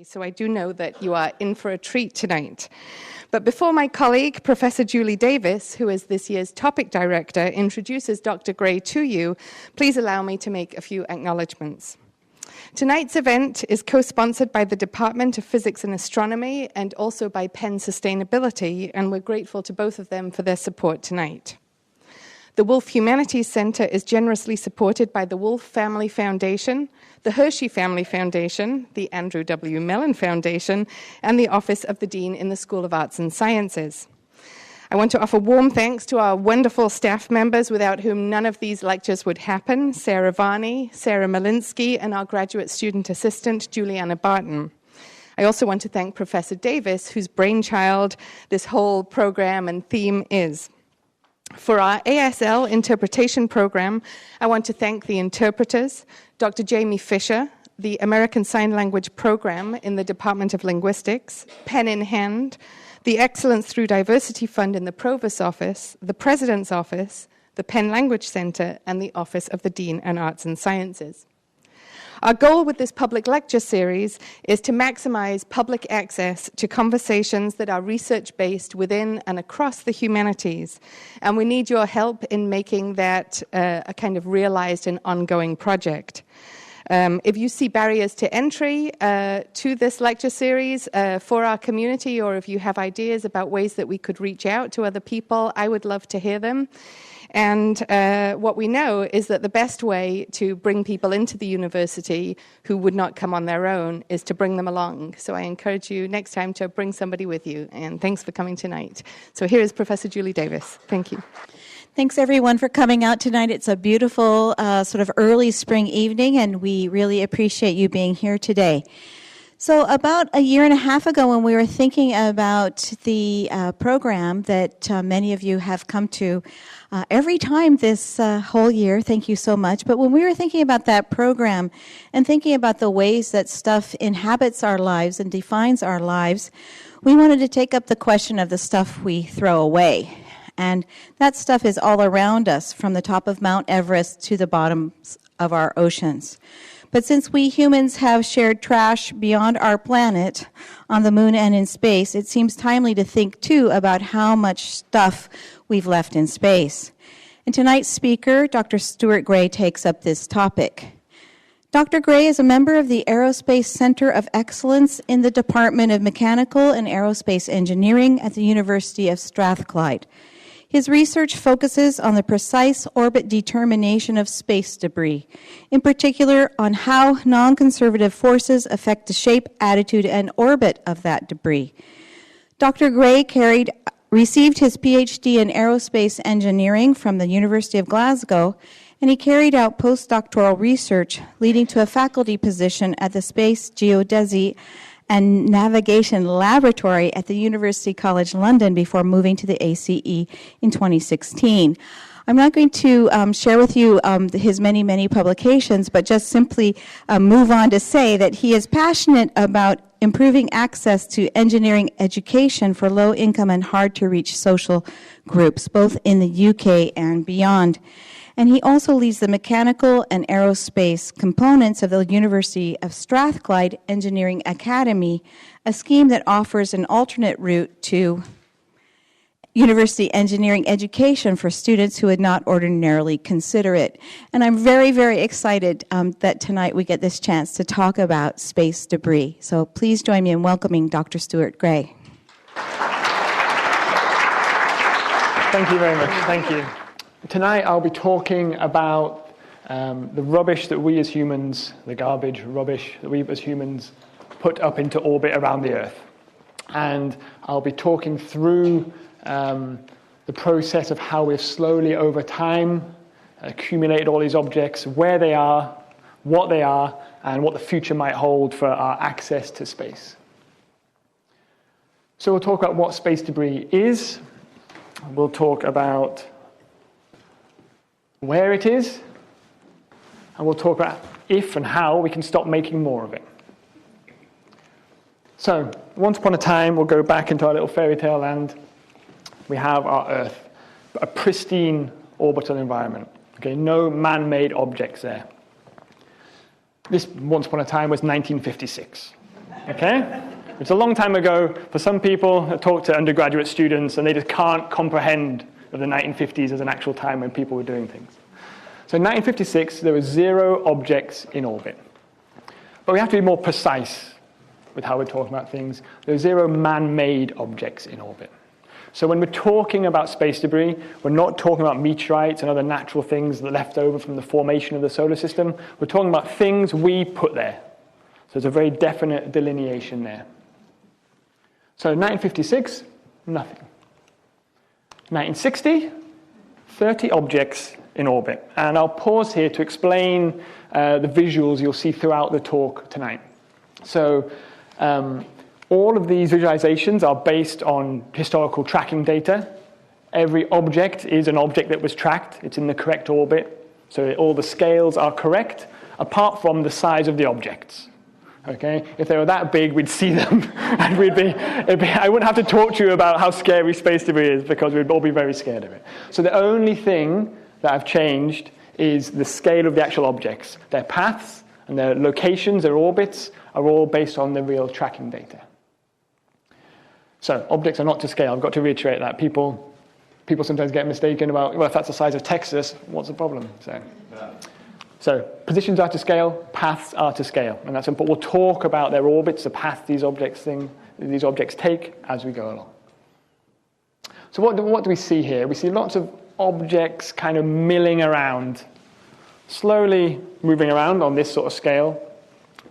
So I do know that you are in for a treat tonight. But before my colleague, Professor Julie Davis, who is this year's topic director, introduces Dr. Gray to you, please allow me to make a few acknowledgements. Tonight's event is co-sponsored by the Department of Physics and Astronomy and also by Penn Sustainability, and we're grateful to both of them for their support tonight. The Wolf Humanities Center is generously supported by the Wolf Family Foundation, the Hershey Family Foundation, the Andrew W. Mellon Foundation, and the Office of the Dean in the School of Arts and Sciences. I want to offer warm thanks to our wonderful staff members without whom none of these lectures would happen, Sarah Varney, Sarah Malinsky, and our graduate student assistant, Juliana Barton. I also want to thank Professor Davis, whose brainchild this whole program and theme is. For our ASL interpretation program, I want to thank the interpreters, Dr. Jamie Fisher, the American Sign Language program in the Department of Linguistics, Pen in Hand, the Excellence Through Diversity Fund in the Provost's Office, the President's Office, the Penn Language Center, and the Office of the Dean in Arts and Sciences. Our goal with this public lecture series is to maximize public access to conversations that are research-based within and across the humanities. And we need your help in making that a kind of realized and ongoing project. If you see barriers to entry to this lecture series for our community, or if you have ideas about ways that we could reach out to other people, I would love to hear them. And what we know is that the best way to bring people into the university who would not come on their own is to bring them along. So I encourage you next time to bring somebody with you. And thanks for coming tonight. So here is Professor Julie Davis. Thank you. Thanks, everyone, for coming out tonight. It's a beautiful sort of early spring evening, and we really appreciate you being here today. So about a year and a half ago, when we were thinking about the program that many of you have come to every time this whole year, thank you so much, but when we were thinking about that program and thinking about the ways that stuff inhabits our lives and defines our lives, we wanted to take up the question of the stuff we throw away. And that stuff is all around us, from the top of Mount Everest to the bottoms of our oceans. But since we humans have shared trash beyond our planet, on the moon and in space, it seems timely to think, too, about how much stuff we've left in space. And tonight's speaker, Dr. Stuart Gray, takes up this topic. Dr. Gray is a member of the Aerospace Center of Excellence in the Department of Mechanical and Aerospace Engineering at the University of Strathclyde. His research focuses on the precise orbit determination of space debris, in particular on how non-conservative forces affect the shape, attitude, and orbit of that debris. Dr. Gray received his PhD in aerospace engineering from the University of Glasgow, and he carried out postdoctoral research leading to a faculty position at the Space Geodesy and Navigation Laboratory at the University College London before moving to the ACE in 2016. I'm not going to share with you his many, many publications, but just simply move on to say that he is passionate about improving access to engineering education for low-income and hard-to-reach social groups, both in the UK and beyond. And he also leads the mechanical and aerospace components of the University of Strathclyde Engineering Academy, a scheme that offers an alternate route to university engineering education for students who would not ordinarily consider it. And I'm very, very excited that tonight we get this chance to talk about space debris. So please join me in welcoming Dr. Stuart Gray. Thank you very much. Thank you. Tonight I'll be talking about the rubbish that we as humans, the garbage, rubbish that we as humans put up into orbit around the Earth. And I'll be talking through the process of how we've slowly over time accumulated all these objects, where they are, and what the future might hold for our access to space. So we'll talk about what space debris is. We'll talk about where it is, and we'll talk about if and how we can stop making more of it. So, once upon a time, we'll go back into our little fairy tale land. We have our Earth, a pristine orbital environment. Okay, no man-made objects there. This, once upon a time, was 1956. Okay? It's a long time ago. For some people, I talk to undergraduate students, and they just can't comprehend of the 1950s as an actual time when people were doing things. So in 1956, there were 0 objects in orbit. But we have to be more precise with how we're talking about things. There are 0 man-made objects in orbit. So when we're talking about space debris, we're not talking about meteorites and other natural things that are left over from the formation of the solar system. We're talking about things we put there. So there's a very definite delineation there. So 1956, nothing. 1960, 30 objects in orbit. And I'll pause here to explain the visuals you'll see throughout the talk tonight. So all of these visualizations are based on historical tracking data. Every object is an object that was tracked. It's in the correct orbit. So all the scales are correct, apart from the size of the objects. Okay? If they were that big, we'd see them, and I wouldn't have to talk to you about how scary space debris is, because we'd all be very scared of it. So the only thing that I've changed is the scale of the actual objects. Their paths and their locations, their orbits, are all based on the real tracking data. So objects are not to scale. I've got to reiterate that. People sometimes get mistaken about, well, if that's the size of Texas, what's the problem? So positions are to scale, paths are to scale, and that's important. We'll talk about their orbits, the path these objects take as we go along. So what do we see here? We see lots of objects kind of milling around, slowly moving around on this sort of scale.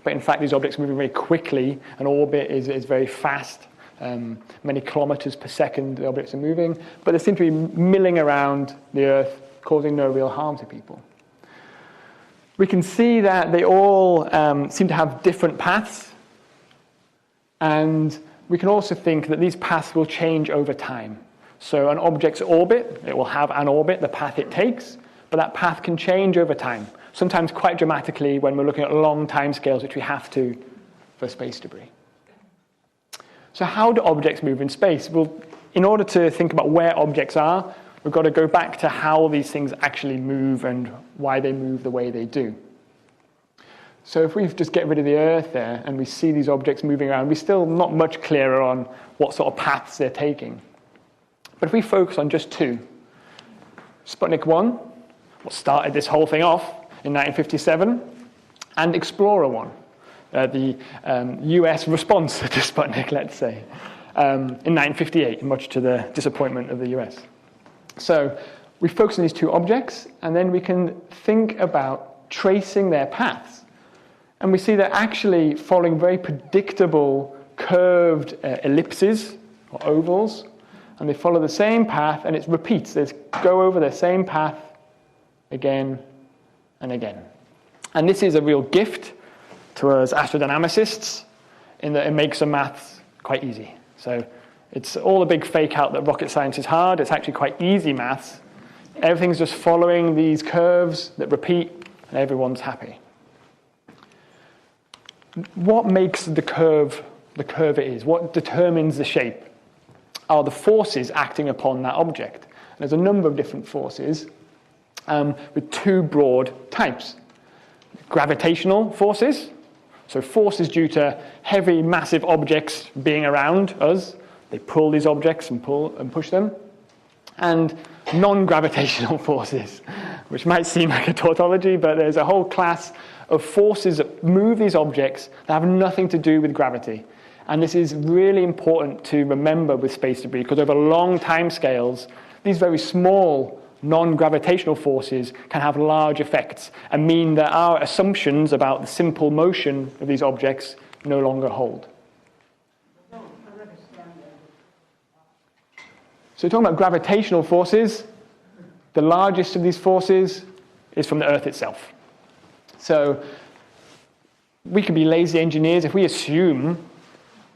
But in fact, these objects are moving very quickly. An orbit is very fast. Many kilometers per second the objects are moving. But they seem to be milling around the Earth, causing no real harm to people. We can see that they all seem to have different paths. And we can also think that these paths will change over time. So an object's orbit, it will have an orbit, the path it takes, but that path can change over time, sometimes quite dramatically when we're looking at long time scales, which we have to for space debris. So how do objects move in space? Well, in order to think about where objects are, we've got to go back to how these things actually move and why they move the way they do. So if we just get rid of the Earth there and we see these objects moving around, we're still not much clearer on what sort of paths they're taking. But if we focus on just 2, Sputnik 1, what started this whole thing off in 1957, and Explorer 1, the US response to Sputnik, let's say, in 1958, much to the disappointment of the US. So we focus on these 2 objects, and then we can think about tracing their paths. And we see they're actually following very predictable curved ellipses or ovals, and they follow the same path, and it repeats. They go over the same path again and again. And this is a real gift to us astrodynamicists in that it makes the maths quite easy. So it's all a big fake out that rocket science is hard. It's actually quite easy maths. Everything's just following these curves that repeat, and everyone's happy. What makes the curve it is? What determines the shape? Are the forces acting upon that object. And there's a number of different forces with 2 broad types. Gravitational forces, so forces due to heavy, massive objects being around us. They pull these objects and pull and push them. And non-gravitational forces, which might seem like a tautology, but there's a whole class of forces that move these objects that have nothing to do with gravity. And this is really important to remember with space debris, because over long time scales, these very small non-gravitational forces can have large effects and mean that our assumptions about the simple motion of these objects no longer hold. So talking about gravitational forces, the largest of these forces is from the Earth itself. So we can be lazy engineers. If we assume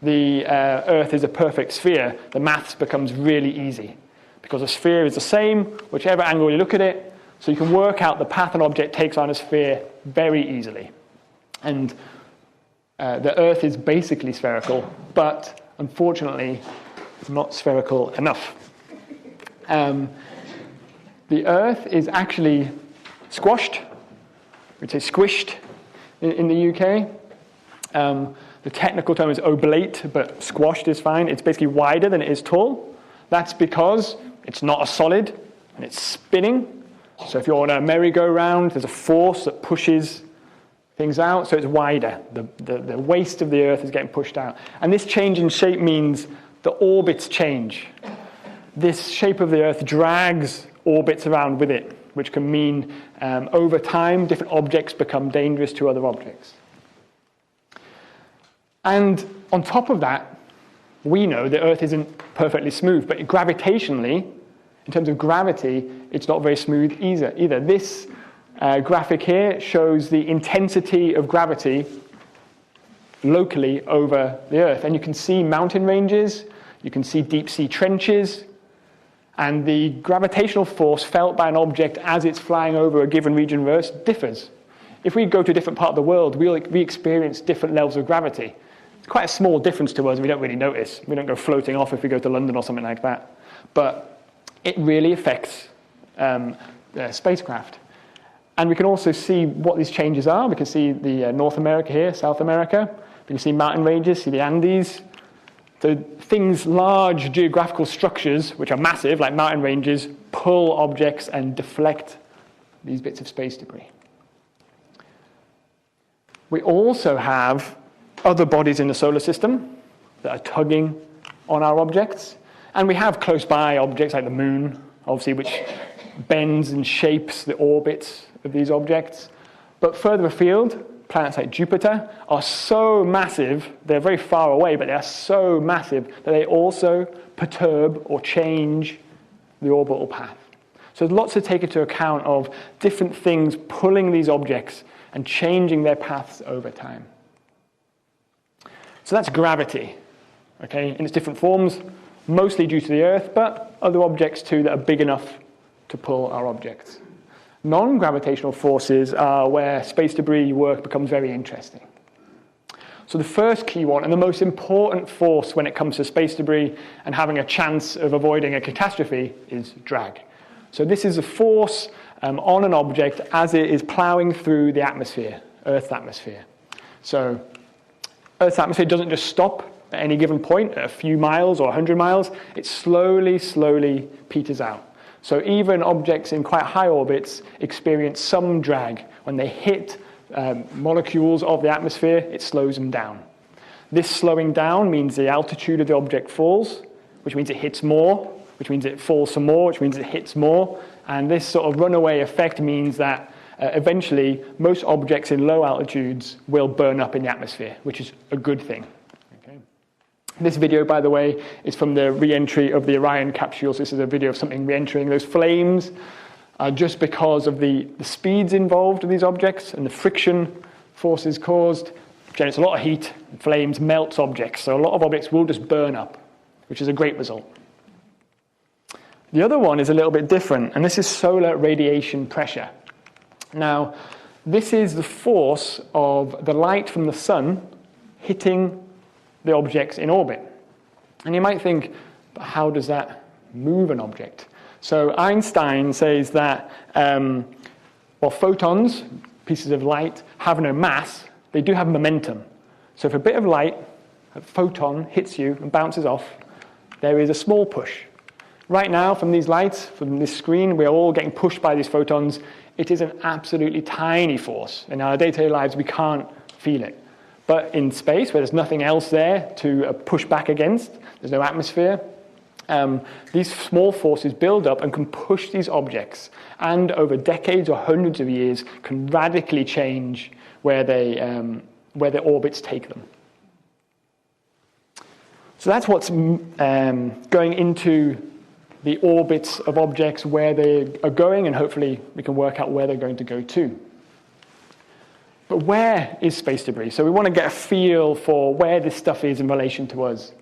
the Earth is a perfect sphere, the maths becomes really easy, because a sphere is the same, whichever angle you look at it, so you can work out the path an object takes on a sphere very easily. And the Earth is basically spherical, but unfortunately, it's not spherical enough. The Earth is actually squashed, we'd say squished in the UK. The technical term is oblate, but squashed is fine. It's basically wider than it is tall. That's because it's not a solid and it's spinning. So if you're on a merry-go-round, there's a force that pushes things out, so it's wider. The waist of the Earth is getting pushed out. And this change in shape means the orbits change. This shape of the Earth drags orbits around with it, which can mean over time different objects become dangerous to other objects. And on top of that, we know the Earth isn't perfectly smooth, but gravitationally, in terms of gravity, it's not very smooth either. This graphic here shows the intensity of gravity locally over the Earth. And you can see mountain ranges, you can see deep sea trenches, and the gravitational force felt by an object as it's flying over a given region of Earth differs. If we go to a different part of the world, we experience different levels of gravity. It's quite a small difference to us, and we don't really notice. We don't go floating off if we go to London or something like that. But it really affects the spacecraft. And we can also see what these changes are. We can see the North America here, South America. We can see mountain ranges, see the Andes. So things, large geographical structures, which are massive, like mountain ranges, pull objects and deflect these bits of space debris. We also have other bodies in the solar system that are tugging on our objects. And we have close by objects like the moon, obviously, which bends and shapes the orbits of these objects. But further afield, planets like Jupiter are so massive, they're very far away, but they are so massive that they also perturb or change the orbital path. So there's lots to take into account of different things pulling these objects and changing their paths over time. So that's gravity, okay, in its different forms, mostly due to the Earth, but other objects too that are big enough to pull our objects. Non-gravitational forces are where space debris work becomes very interesting. So the first key one, and the most important force when it comes to space debris and having a chance of avoiding a catastrophe, is drag. So this is a force on an object as it is ploughing through the atmosphere, Earth's atmosphere. So Earth's atmosphere doesn't just stop at any given point, at a few miles or 100 miles. It slowly peters out. So even objects in quite high orbits experience some drag. When they hit molecules of the atmosphere, it slows them down. This slowing down means the altitude of the object falls, which means it hits more, which means it falls some more, which means it hits more. And this sort of runaway effect means that eventually most objects in low altitudes will burn up in the atmosphere, which is a good thing. Okay. This video, by the way, is from the re-entry of the Orion capsules. This is a video of something re-entering. Those flames are just because of the speeds involved in these objects and the friction forces caused. Generates a lot of heat, and flames melts objects. So a lot of objects will just burn up, which is a great result. The other one is a little bit different, and this is solar radiation pressure. Now, this is the force of the light from the sun hitting the objects in orbit. And you might think, but how does that move an object? So Einstein says that while photons, pieces of light, have no mass, they do have momentum. So if a bit of light, a photon, hits you and bounces off, there is a small push. Right now, from these lights, from this screen, we are all getting pushed by these photons. It is an absolutely tiny force. In our day-to-day lives, we can't feel it. But in space, where there's nothing else there to push back against, there's no atmosphere, these small forces build up and can push these objects, and over decades or hundreds of years, can radically change where their orbits take them. So that's what's going into the orbits of objects, where they are going, and hopefully we can work out where they're going to go to. But where is space debris? So we want to get a feel for where this stuff is in relation to us.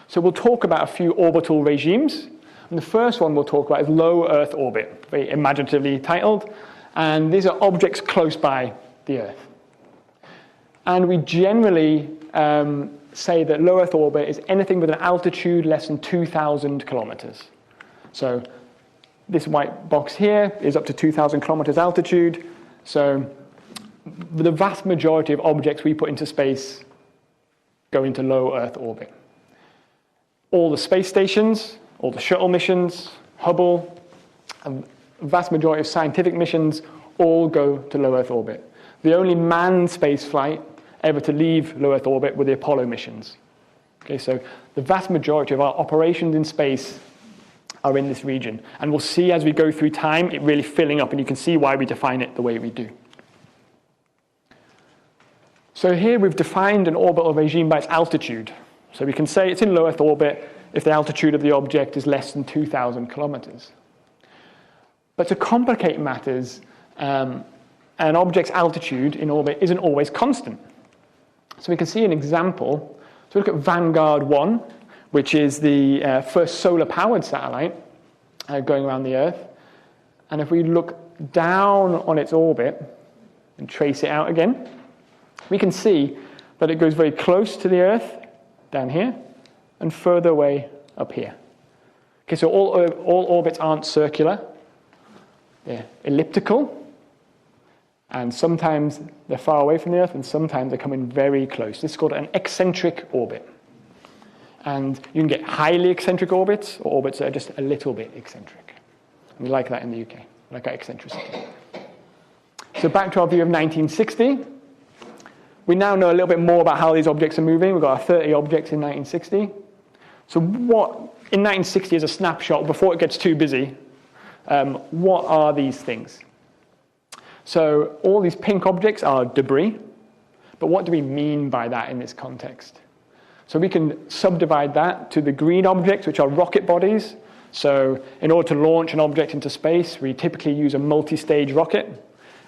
So we'll talk about a few orbital regimes. And the first one we'll talk about is low Earth orbit, very imaginatively titled. And these are objects close by the Earth. And we generally say that low Earth orbit is anything with an altitude less than 2,000 kilometers. So this white box here is up to 2,000 kilometers altitude. So the vast majority of objects we put into space go into low Earth orbit. All the space stations, all the shuttle missions, Hubble, a vast majority of scientific missions all go to low Earth orbit. The only manned space flight ever to leave low Earth orbit were the Apollo missions. Okay, so the vast majority of our operations in space are in this region. And we'll see as we go through time it really filling up, and you can see why we define it the way we do. So here we've defined an orbital regime by its altitude. So we can say it's in low Earth orbit if the altitude of the object is less than 2,000 kilometers. But to complicate matters, an object's altitude in orbit isn't always constant. So we can see an example. So we look at Vanguard 1, which is the first solar-powered satellite going around the Earth. And if we look down on its orbit and trace it out again, we can see that it goes very close to the Earth down here and further away up here. Okay, so all orbits aren't circular. They're elliptical. And sometimes they're far away from the Earth, and sometimes they're coming very close. This is called an eccentric orbit. And you can get highly eccentric orbits, or orbits that are just a little bit eccentric. And we like that in the UK. We like our eccentricity. So back to our view of 1960. We now know a little bit more about how these objects are moving. We've got our 30 objects in 1960. So what, in 1960 as a snapshot, before it gets too busy, what are these things? So all these pink objects are debris. But what do we mean by that in this context? So we can subdivide that to the green objects, which are rocket bodies. So in order to launch an object into space, we typically use a multi-stage rocket.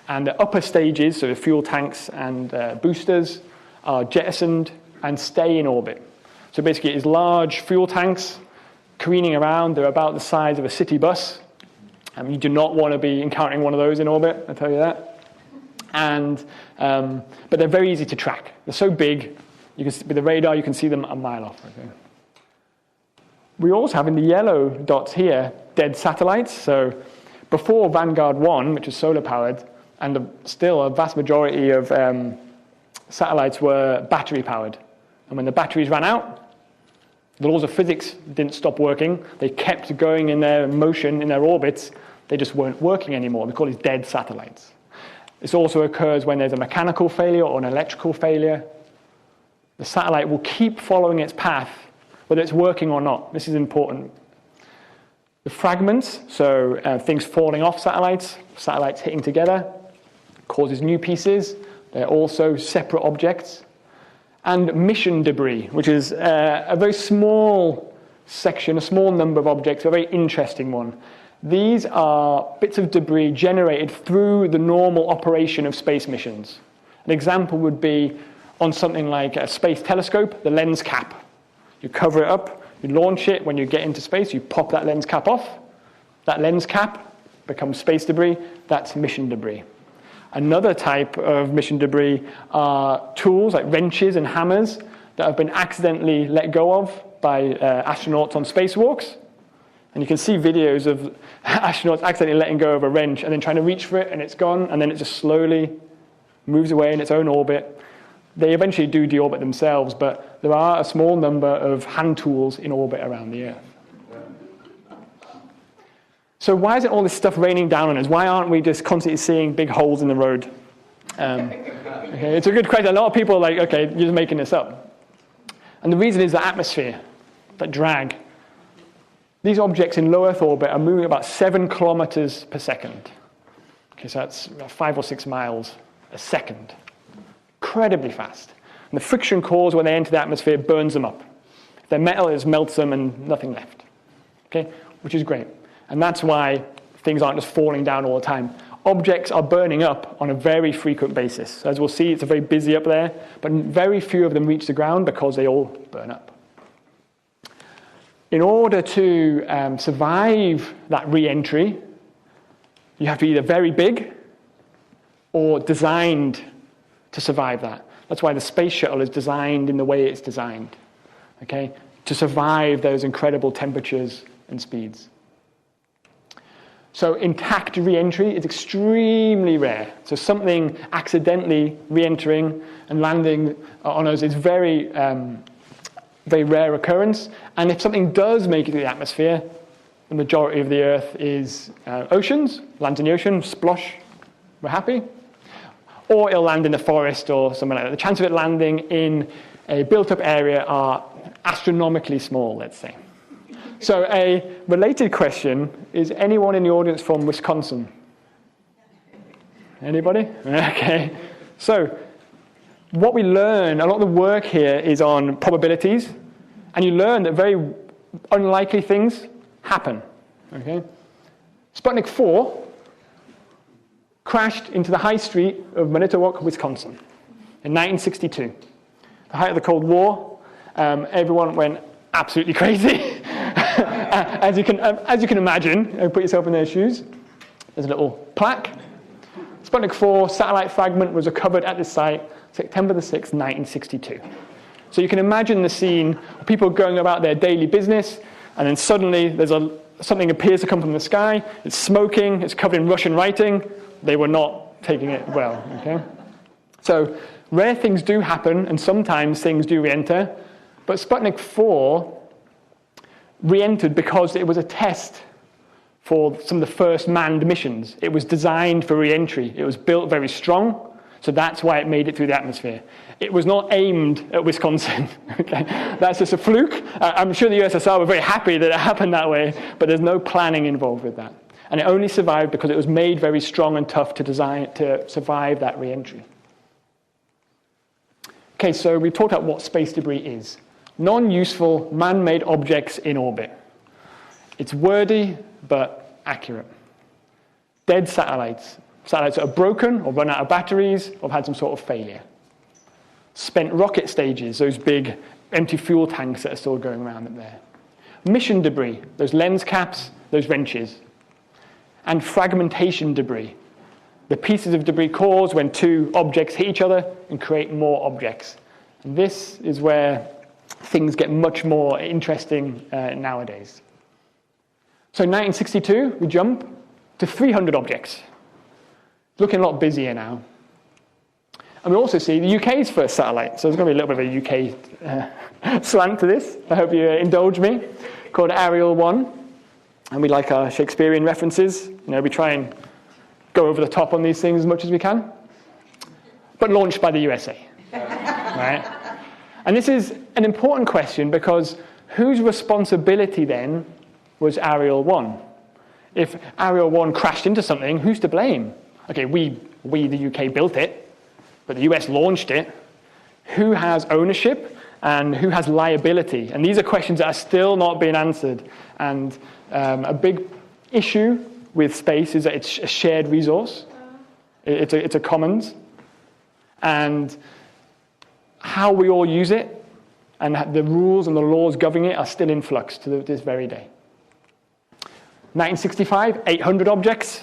And the upper stages, so the fuel tanks and boosters, are jettisoned and stay in orbit. So basically it's large fuel tanks careening around. They're about the size of a city bus. You do not want to be encountering one of those in orbit, I'll tell you that. And but they're very easy to track. They're so big, you can, with the radar, you can see them a mile off. Okay. We also have in the yellow dots here dead satellites. So before Vanguard 1, which was solar-powered, and still a vast majority of satellites were battery-powered. And when the batteries ran out, the laws of physics didn't stop working. They kept going in their motion, in their orbits. They just weren't working anymore. We call these dead satellites. This also occurs when there's a mechanical failure or an electrical failure. The satellite will keep following its path, whether it's working or not. This is important. The fragments, so things falling off satellites hitting together, causes new pieces. They're also separate objects. And mission debris, which is a very small section, a small number of objects, a very interesting one. These are bits of debris generated through the normal operation of space missions. An example would be on something like a space telescope, the lens cap. You cover it up, you launch it, when you get into space, you pop that lens cap off. That lens cap becomes space debris, that's mission debris. Another type of mission debris are tools like wrenches and hammers that have been accidentally let go of by astronauts on spacewalks. And you can see videos of astronauts accidentally letting go of a wrench and then trying to reach for it, and it's gone, and then it just slowly moves away in its own orbit. They eventually do deorbit themselves, but there are a small number of hand tools in orbit around the Earth. So why isn't all this stuff raining down on us? Why aren't we just constantly seeing big holes in the road? Okay, it's a good question. A lot of people are like, okay, you're just making this up. And the reason is the atmosphere, that drag. These objects in low Earth orbit are moving about 7 kilometers per second. Okay, so that's 5 or 6 miles a second. Incredibly fast. And the friction caused when they enter the atmosphere burns them up. If they're metal, it just melts them and nothing left. Okay, which is great. And that's why things aren't just falling down all the time. Objects are burning up on a very frequent basis. So as we'll see, it's very busy up there, but very few of them reach the ground because they all burn up. In order to survive that re-entry, you have to be either very big or designed to survive that. That's why the space shuttle is designed in the way it's designed, okay, to survive those incredible temperatures and speeds. So intact re-entry is extremely rare. So something accidentally re-entering and landing on us is very, very rare occurrence. And if something does make it to the atmosphere, the majority of the Earth is oceans, lands in the ocean, splosh, we're happy. Or it'll land in the forest or somewhere like that. The chance of it landing in a built-up area are astronomically small, let's say. So a related question is, anyone in the audience from Wisconsin? Anybody? Okay. So what we learn, a lot of the work here is on probabilities, and you learn that very unlikely things happen. Okay. Sputnik 4 crashed into the high street of Manitowoc, Wisconsin in 1962. The height of the Cold War, everyone went absolutely crazy. As you can imagine, put yourself in their shoes. There's a little plaque. Sputnik 4 satellite fragment was recovered at this site September the 6th, 1962. So you can imagine the scene of people going about their daily business, and then suddenly something appears to come from the sky. It's smoking. It's covered in Russian writing. They were not taking it well. Okay? So rare things do happen, and sometimes things do re-enter. But Sputnik 4 re-entered because it was a test for some of the first manned missions. It was designed for re-entry. It was built very strong, so that's why it made it through the atmosphere. It was not aimed at Wisconsin. Okay? That's just a fluke. I'm sure the USSR were very happy that it happened that way, but there's no planning involved with that. And it only survived because it was made very strong and tough to survive that re-entry. Okay, so we talked about what space debris is. Non-useful, man-made objects in orbit. It's wordy, but accurate. Dead satellites. Satellites that are broken, or run out of batteries, or have had some sort of failure. Spent rocket stages, those big empty fuel tanks that are still going around up there. Mission debris, those lens caps, those wrenches. And fragmentation debris. The pieces of debris cause when two objects hit each other and create more objects. And this is where things get much more interesting nowadays. So in 1962, we jump to 300 objects. Looking a lot busier now. And we also see the UK's first satellite. So there's going to be a little bit of a UK slant to this. I hope you indulge me. Called Ariel 1. And we like our Shakespearean references. You know, we try and go over the top on these things as much as we can. But launched by the USA. Right? And this is an important question because whose responsibility then was Ariel 1? If Ariel 1 crashed into something, who's to blame? Okay, we the UK built it, but the US launched it. Who has ownership and who has liability? And these are questions that are still not being answered. And a big issue with space is that it's a shared resource. It's a commons. And how we all use it and the rules and the laws governing it are still in flux to this very day. 1965, 800 objects.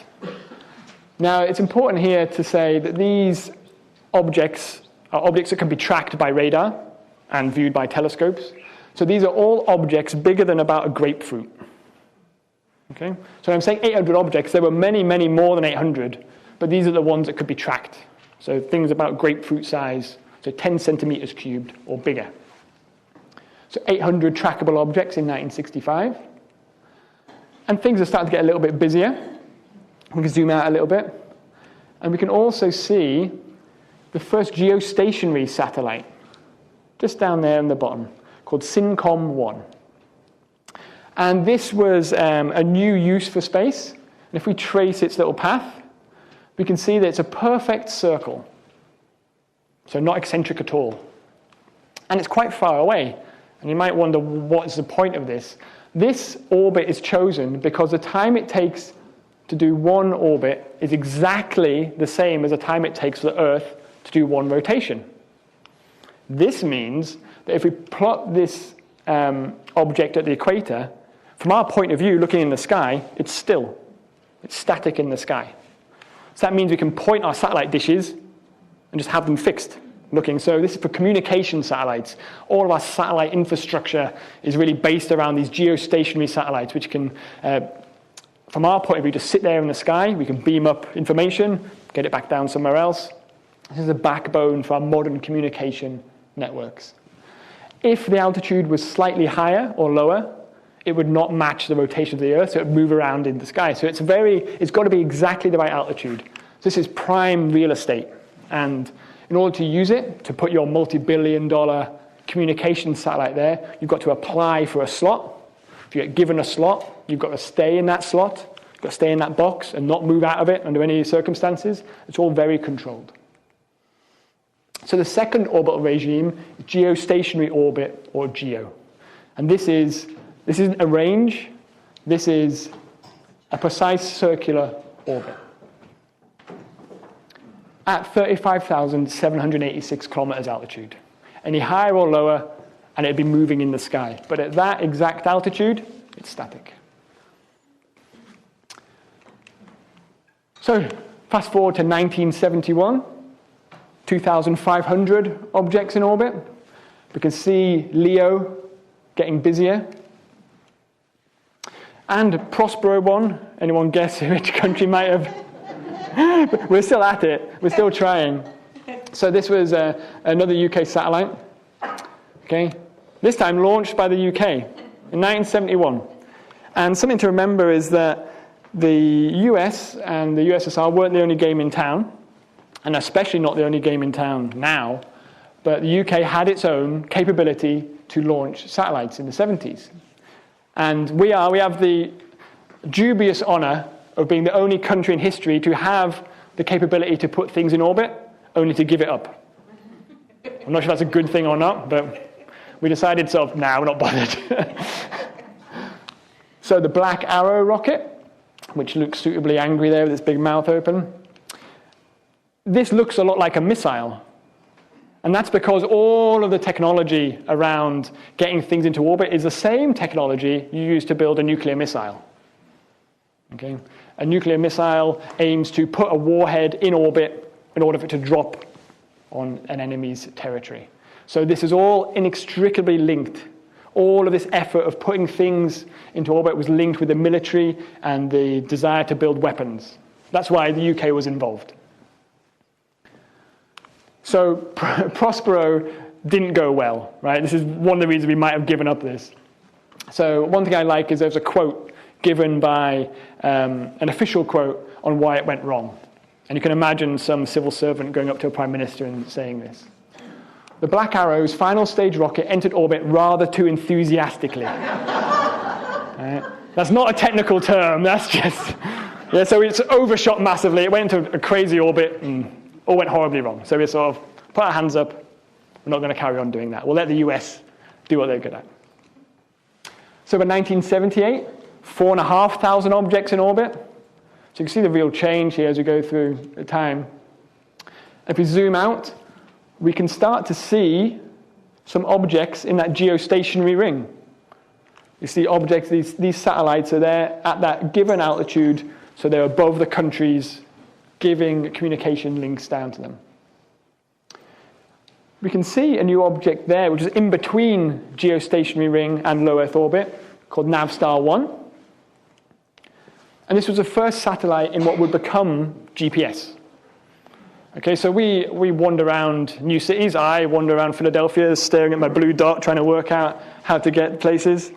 Now, it's important here to say that these objects are objects that can be tracked by radar and viewed by telescopes. So these are all objects bigger than about a grapefruit. Okay? So when I'm saying 800 objects, there were many, many more than 800, but these are the ones that could be tracked. So things about grapefruit size, so 10 centimeters cubed or bigger. So 800 trackable objects in 1965. And things are starting to get a little bit busier. We can zoom out a little bit. And we can also see the first geostationary satellite, just down there in the bottom, called SYNCOM-1. And this was a new use for space. And if we trace its little path, we can see that it's a perfect circle. So not eccentric at all. And it's quite far away. And you might wonder, what is the point of this? This orbit is chosen because the time it takes to do one orbit is exactly the same as the time it takes for the Earth to do one rotation. This means that if we plot this object at the equator, from our point of view, looking in the sky, it's still. It's static in the sky. So that means we can point our satellite dishes and just have them fixed looking. So this is for communication satellites. All of our satellite infrastructure is really based around these geostationary satellites, which can from our point of view, to sit there in the sky. We can beam up information, get it back down somewhere else. This is the backbone for our modern communication networks. If the altitude was slightly higher or lower, it would not match the rotation of the Earth, so it would move around in the sky. So it's got to be exactly the right altitude. This is prime real estate. And in order to use it, to put your multi-billion-dollar communication satellite there, you've got to apply for a slot. If you get given a slot, you've got to stay in that slot, you've got to stay in that box and not move out of it under any circumstances. It's all very controlled. So the second orbital regime is geostationary orbit, or GEO. And this isn't a range, this is a precise circular orbit at 35,786 kilometers altitude. Any higher or lower, and it'd be moving in the sky. But at that exact altitude, it's static. So fast forward to 1971, 2,500 objects in orbit. We can see Leo getting busier. And Prospero 1, anyone guess which country might have? We're still at it. We're still trying. So this was another UK satellite. Okay, this time launched by the UK in 1971. And something to remember is that the US and the USSR weren't the only game in town, and especially not the only game in town now, but the UK had its own capability to launch satellites in the 70s. And we have the dubious honor of being the only country in history to have the capability to put things in orbit, only to give it up. I'm not sure that's a good thing or not, but we decided we're not bothered. So the Black Arrow rocket, which looks suitably angry there with its big mouth open, this looks a lot like a missile. And that's because all of the technology around getting things into orbit is the same technology you use to build a nuclear missile. Okay? A nuclear missile aims to put a warhead in orbit in order for it to drop on an enemy's territory. So this is all inextricably linked. All of this effort of putting things into orbit was linked with the military and the desire to build weapons. That's why the UK was involved. So Prospero didn't go well, right? This is one of the reasons we might have given up this. So one thing I like is there's a quote given by an official quote on why it went wrong. And you can imagine some civil servant going up to a prime minister and saying this. The Black Arrow's final stage rocket entered orbit rather too enthusiastically. That's not a technical term, that's just... Yeah, so it's overshot massively, it went into a crazy orbit and all went horribly wrong. So we sort of put our hands up, we're not going to carry on doing that. We'll let the US do what they're good at. So in 1978, 4,500 objects in orbit. So you can see the real change here as we go through the time. If we zoom out, we can start to see some objects in that geostationary ring. You see objects, these satellites are there at that given altitude, so they're above the countries, giving communication links down to them. We can see a new object there, which is in between geostationary ring and low Earth orbit, called Navstar 1. And this was the first satellite in what would become GPS. Okay, so we wander around new cities. I wander around Philadelphia, staring at my blue dot, trying to work out how to get places.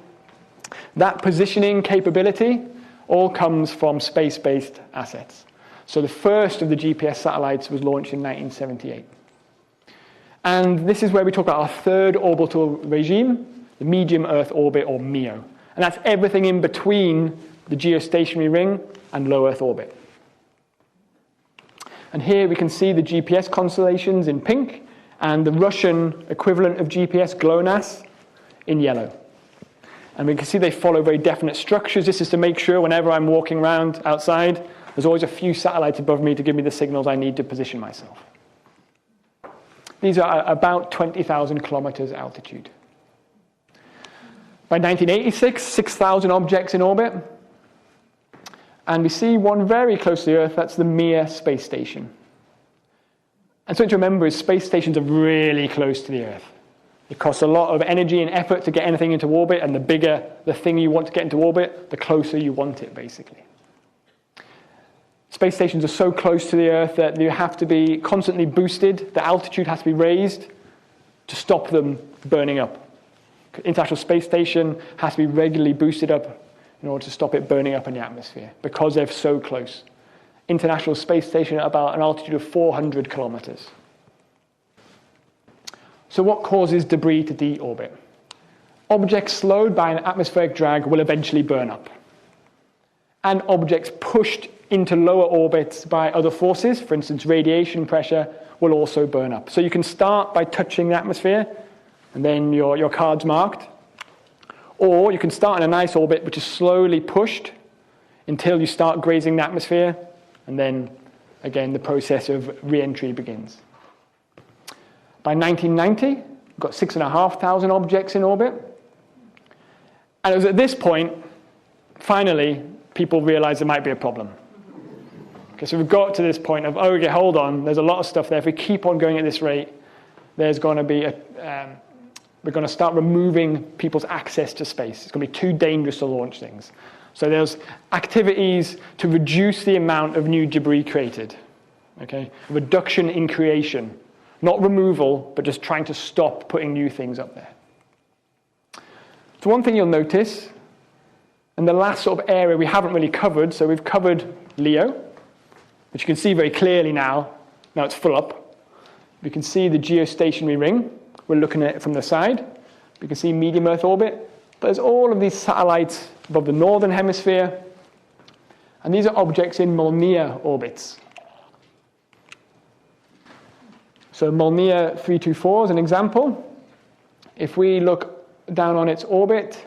That positioning capability all comes from space-based assets. So the first of the GPS satellites was launched in 1978. And this is where we talk about our third orbital regime, the medium Earth orbit, or MEO. And that's everything in between the geostationary ring and low Earth orbit. And here we can see the GPS constellations in pink and the Russian equivalent of GPS, GLONASS, in yellow. And we can see they follow very definite structures. This is to make sure whenever I'm walking around outside, there's always a few satellites above me to give me the signals I need to position myself. These are about 20,000 kilometers altitude. By 1986, 6,000 objects in orbit. And we see one very close to the Earth, that's the Mir space station. And something to remember is space stations are really close to the Earth. It costs a lot of energy and effort to get anything into orbit, and the bigger the thing you want to get into orbit, the closer you want it, basically. Space stations are so close to the Earth that you have to be constantly boosted. The altitude has to be raised to stop them burning up. International Space Station has to be regularly boosted up in order to stop it burning up in the atmosphere because they're so close. International Space Station at about an altitude of 400 kilometers. So what causes debris to deorbit? Objects slowed by an atmospheric drag will eventually burn up. And objects pushed into lower orbits by other forces, for instance radiation pressure, will also burn up. So you can start by touching the atmosphere, and then your card's marked. Or you can start in a nice orbit, which is slowly pushed until you start grazing the atmosphere, and then, again, the process of re-entry begins. By 1990, we've got 6,500 objects in orbit. And it was at this point, finally, people realized there might be a problem. Okay, so we've got to this point of, oh, okay, hold on, there's a lot of stuff there. If we keep on going at this rate, there's going to be we're going to start removing people's access to space. It's going to be too dangerous to launch things. So there's activities to reduce the amount of new debris created. Okay, reduction in creation, not removal, but just trying to stop putting new things up there. So one thing you'll notice, and the last sort of area we haven't really covered, so we've covered LEO, which you can see very clearly now. Now it's full up. You can see the geostationary ring. We're looking at it from the side. You can see medium Earth orbit. But there's all of these satellites above the northern hemisphere. And these are objects in Molniya orbits. So Molniya 324 is an example. If we look down on its orbit,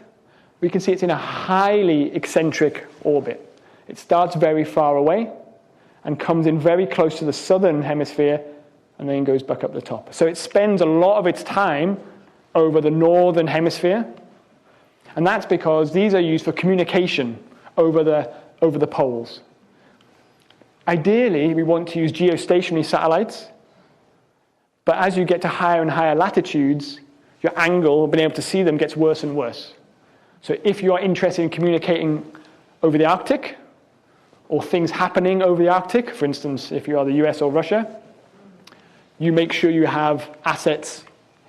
we can see it's in a highly eccentric orbit. It starts very far away and comes in very close to the southern hemisphere and then goes back up the top. So it spends a lot of its time over the northern hemisphere, and that's because these are used for communication over the poles. Ideally, we want to use geostationary satellites, but as you get to higher and higher latitudes, your angle of being able to see them gets worse and worse. So if you are interested in communicating over the Arctic, or things happening over the Arctic, for instance, if you are the US or Russia, you make sure you have assets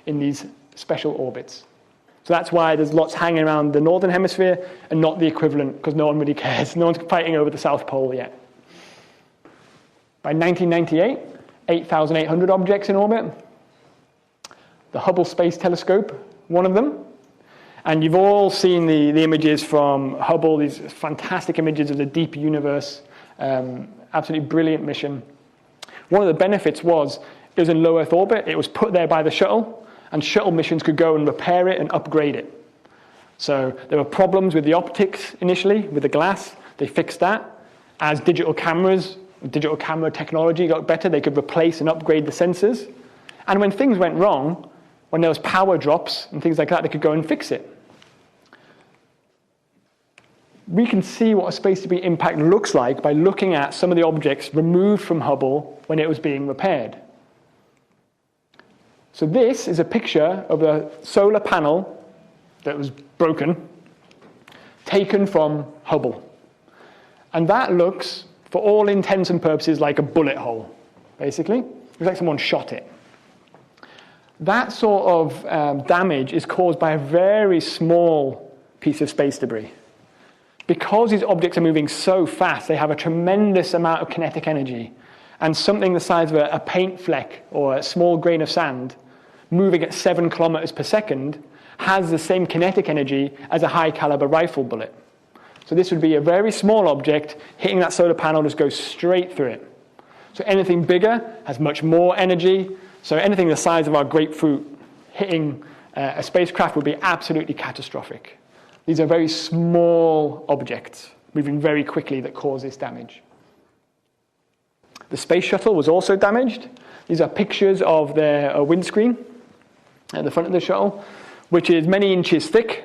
in these special orbits. So that's why there's lots hanging around the northern hemisphere and not the equivalent, because no one really cares. No one's fighting over the South Pole yet. By 1998, 8,800 objects in orbit. The Hubble Space Telescope, one of them. And you've all seen the images from Hubble, these fantastic images of the deep universe. Absolutely brilliant mission. One of the benefits was it was in low Earth orbit. It was put there by the shuttle, and shuttle missions could go and repair it and upgrade it. So there were problems with the optics initially, with the glass. They fixed that. As digital camera technology got better, they could replace and upgrade the sensors. And when things went wrong, when there was power drops and things like that, they could go and fix it. We can see what a space debris impact looks like by looking at some of the objects removed from Hubble when it was being repaired. So this is a picture of a solar panel that was broken, taken from Hubble. And that looks, for all intents and purposes, like a bullet hole, basically. It looks like someone shot it. That sort of damage is caused by a very small piece of space debris. Because these objects are moving so fast, they have a tremendous amount of kinetic energy. And something the size of a paint fleck or a small grain of sand moving at 7 kilometers per second has the same kinetic energy as a high caliber rifle bullet. So this would be a very small object hitting that solar panel, just goes straight through it. So anything bigger has much more energy. So anything the size of our grapefruit hitting a spacecraft would be absolutely catastrophic. These are very small objects moving very quickly that cause this damage. The space shuttle was also damaged. These are pictures of their windscreen at the front of the shuttle, which is many inches thick,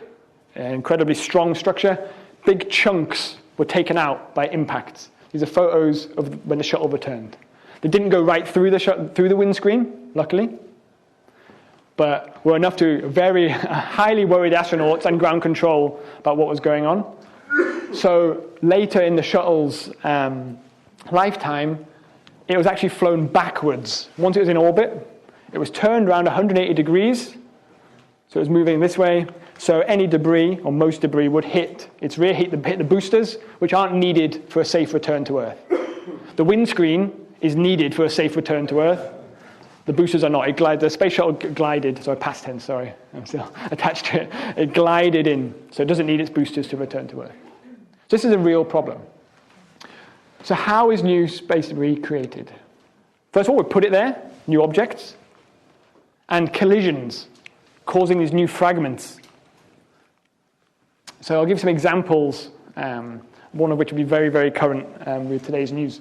an incredibly strong structure. Big chunks were taken out by impacts. These are photos of when the shuttle returned. They didn't go right through the windscreen, luckily, but were enough to very highly worried astronauts and ground control about what was going on. So later in the shuttle's lifetime, it was actually flown backwards. Once it was in orbit, it was turned around 180 degrees, so it was moving this way. So any debris, or most debris, would hit its rear, hit the boosters, which aren't needed for a safe return to Earth. The windscreen is needed for a safe return to Earth. The boosters are not. The space shuttle glided, sorry, past tense, sorry, I'm still attached to it. It glided in, so it doesn't need its boosters to return to Earth. So this is a real problem. So how is new space debris created? First of all, we put it there, new objects, and collisions, causing these new fragments. So I'll give some examples, one of which will be very, very current with today's news.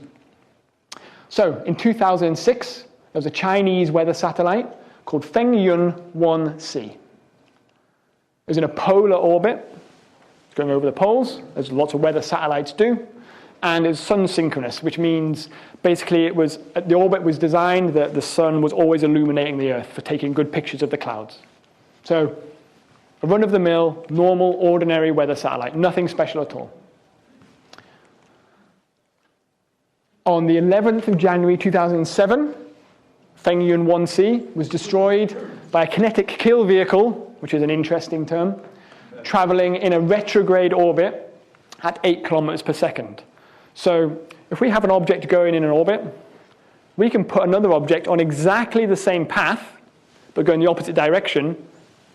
So in 2006, there was a Chinese weather satellite called Fengyun 1C. It was in a polar orbit, going over the poles, as lots of weather satellites do, and it's sun synchronous, which means basically the orbit was designed that the sun was always illuminating the Earth for taking good pictures of the clouds. So a run-of-the-mill, normal, ordinary weather satellite, nothing special at all. On the 11th of January 2007, Fengyun 1C was destroyed by a kinetic kill vehicle, which is an interesting term, traveling in a retrograde orbit at 8 kilometers per second. So if we have an object going in an orbit, we can put another object on exactly the same path, but go in the opposite direction,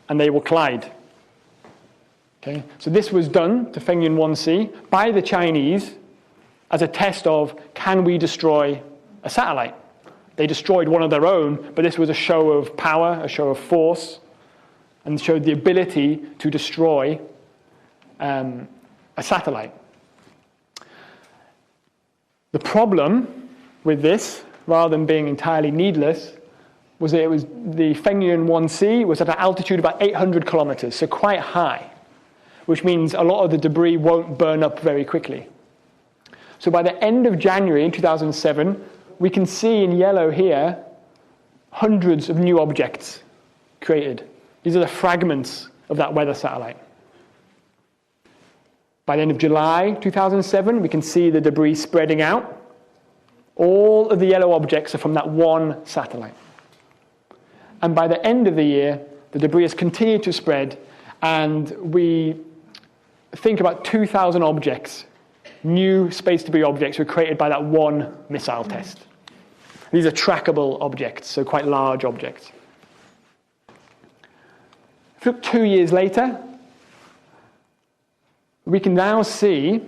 and they will collide. Okay? So this was done to Fengyun 1C by the Chinese as a test of, can we destroy a satellite? They destroyed one of their own, but this was a show of power, a show of force, and showed the ability to destroy a satellite. The problem with this, rather than being entirely needless, was that the Fengyun 1C was at an altitude of about 800 kilometers, so quite high, which means a lot of the debris won't burn up very quickly. So by the end of January in 2007, we can see in yellow here hundreds of new objects created. These are the fragments of that weather satellite. By the end of July 2007, we can see the debris spreading out. All of the yellow objects are from that one satellite. And by the end of the year, the debris has continued to spread, and we think about 2,000 objects, new space debris objects, were created by that one missile test. These are trackable objects, so quite large objects. If we look 2 years later, we can now see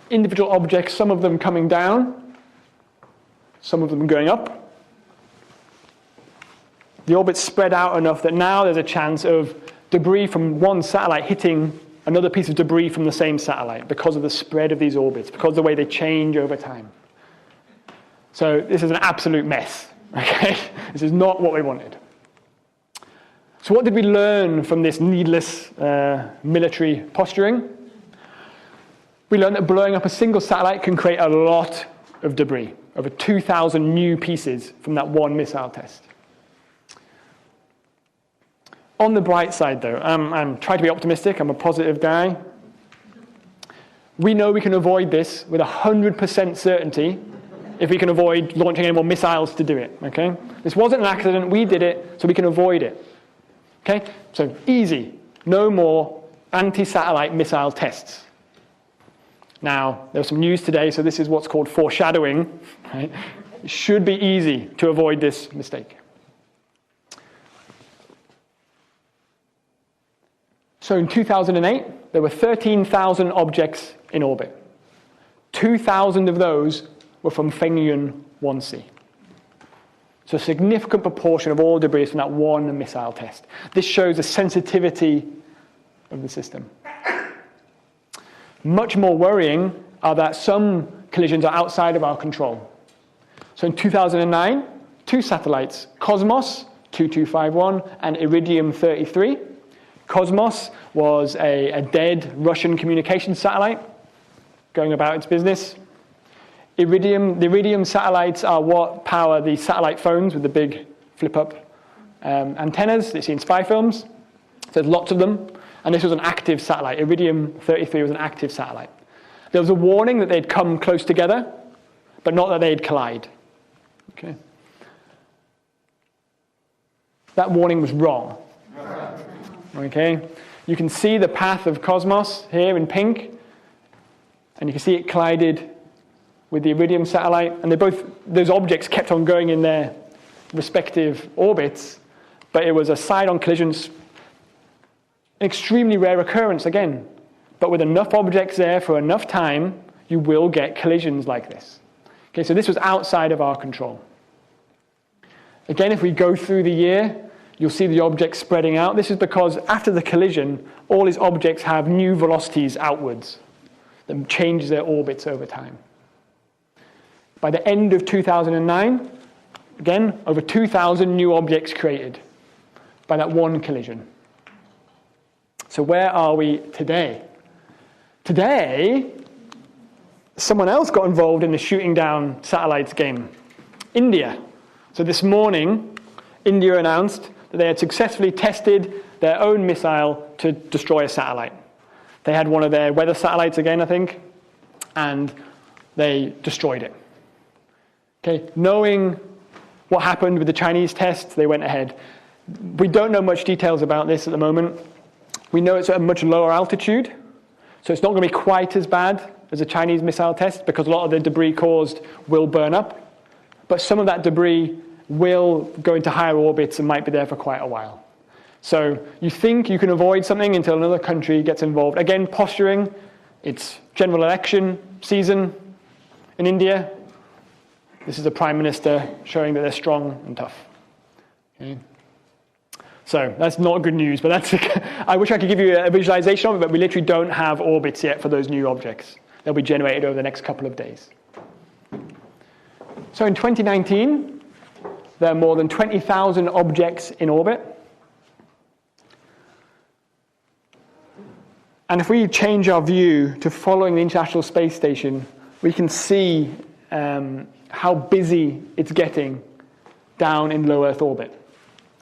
individual objects, some of them coming down, some of them going up. The orbit's spread out enough that now there's a chance of debris from one satellite hitting another piece of debris from the same satellite because of the spread of these orbits, because of the way they change over time. So this is an absolute mess. Okay? This is not what we wanted. So what did we learn from this needless military posturing? We learned that blowing up a single satellite can create a lot of debris, over 2,000 new pieces from that one missile test. On the bright side, though, I'm trying to be optimistic. I'm a positive guy. We know we can avoid this with 100% certainty if we can avoid launching any more missiles to do it. Okay? This wasn't an accident. We did it, so we can avoid it. Okay? So easy. No more anti-satellite missile tests. Now, there's some news today, so this is what's called foreshadowing. Right? It should be easy to avoid this mistake. So in 2008, there were 13,000 objects in orbit. 2,000 of those were from Fengyun 1C. So a significant proportion of all debris is from that one missile test. This shows the sensitivity of the system. Much more worrying are that some collisions are outside of our control. So in 2009, two satellites, Cosmos 2251 and Iridium 33. Cosmos was a dead Russian communications satellite going about its business. The Iridium satellites are what power the satellite phones with the big flip-up antennas that you see in spy films. So there's lots of them. And this was an active satellite. Iridium 33 was an active satellite. There was a warning that they'd come close together, but not that they'd collide. Okay. That warning was wrong. Okay. You can see the path of Cosmos here in pink, and you can see it collided with the Iridium satellite, and those objects kept on going in their respective orbits, but it was a side-on collision, an extremely rare occurrence again. But with enough objects there for enough time, you will get collisions like this. Okay, so this was outside of our control. Again, if we go through the year, you'll see the objects spreading out. This is because after the collision, all these objects have new velocities outwards that changes their orbits over time. By the end of 2009, again, over 2,000 new objects created by that one collision. So where are we today? Today, someone else got involved in the shooting down satellites game. India. So this morning, India announced that they had successfully tested their own missile to destroy a satellite. They had one of their weather satellites again, I think, and they destroyed it. Okay, knowing what happened with the Chinese tests, they went ahead. We don't know much details about this at the moment. We know it's at a much lower altitude, so it's not going to be quite as bad as a Chinese missile test because a lot of the debris caused will burn up. But some of that debris will go into higher orbits and might be there for quite a while. So you think you can avoid something until another country gets involved. Again, posturing. It's general election season in India. This is the Prime Minister showing that they're strong and tough. Okay. So that's not good news, but that's. I wish I could give you a visualization of it, but we literally don't have orbits yet for those new objects. They'll be generated over the next couple of days. So in 2019, there are more than 20,000 objects in orbit. And if we change our view to following the International Space Station, we can see how busy it's getting down in low Earth orbit.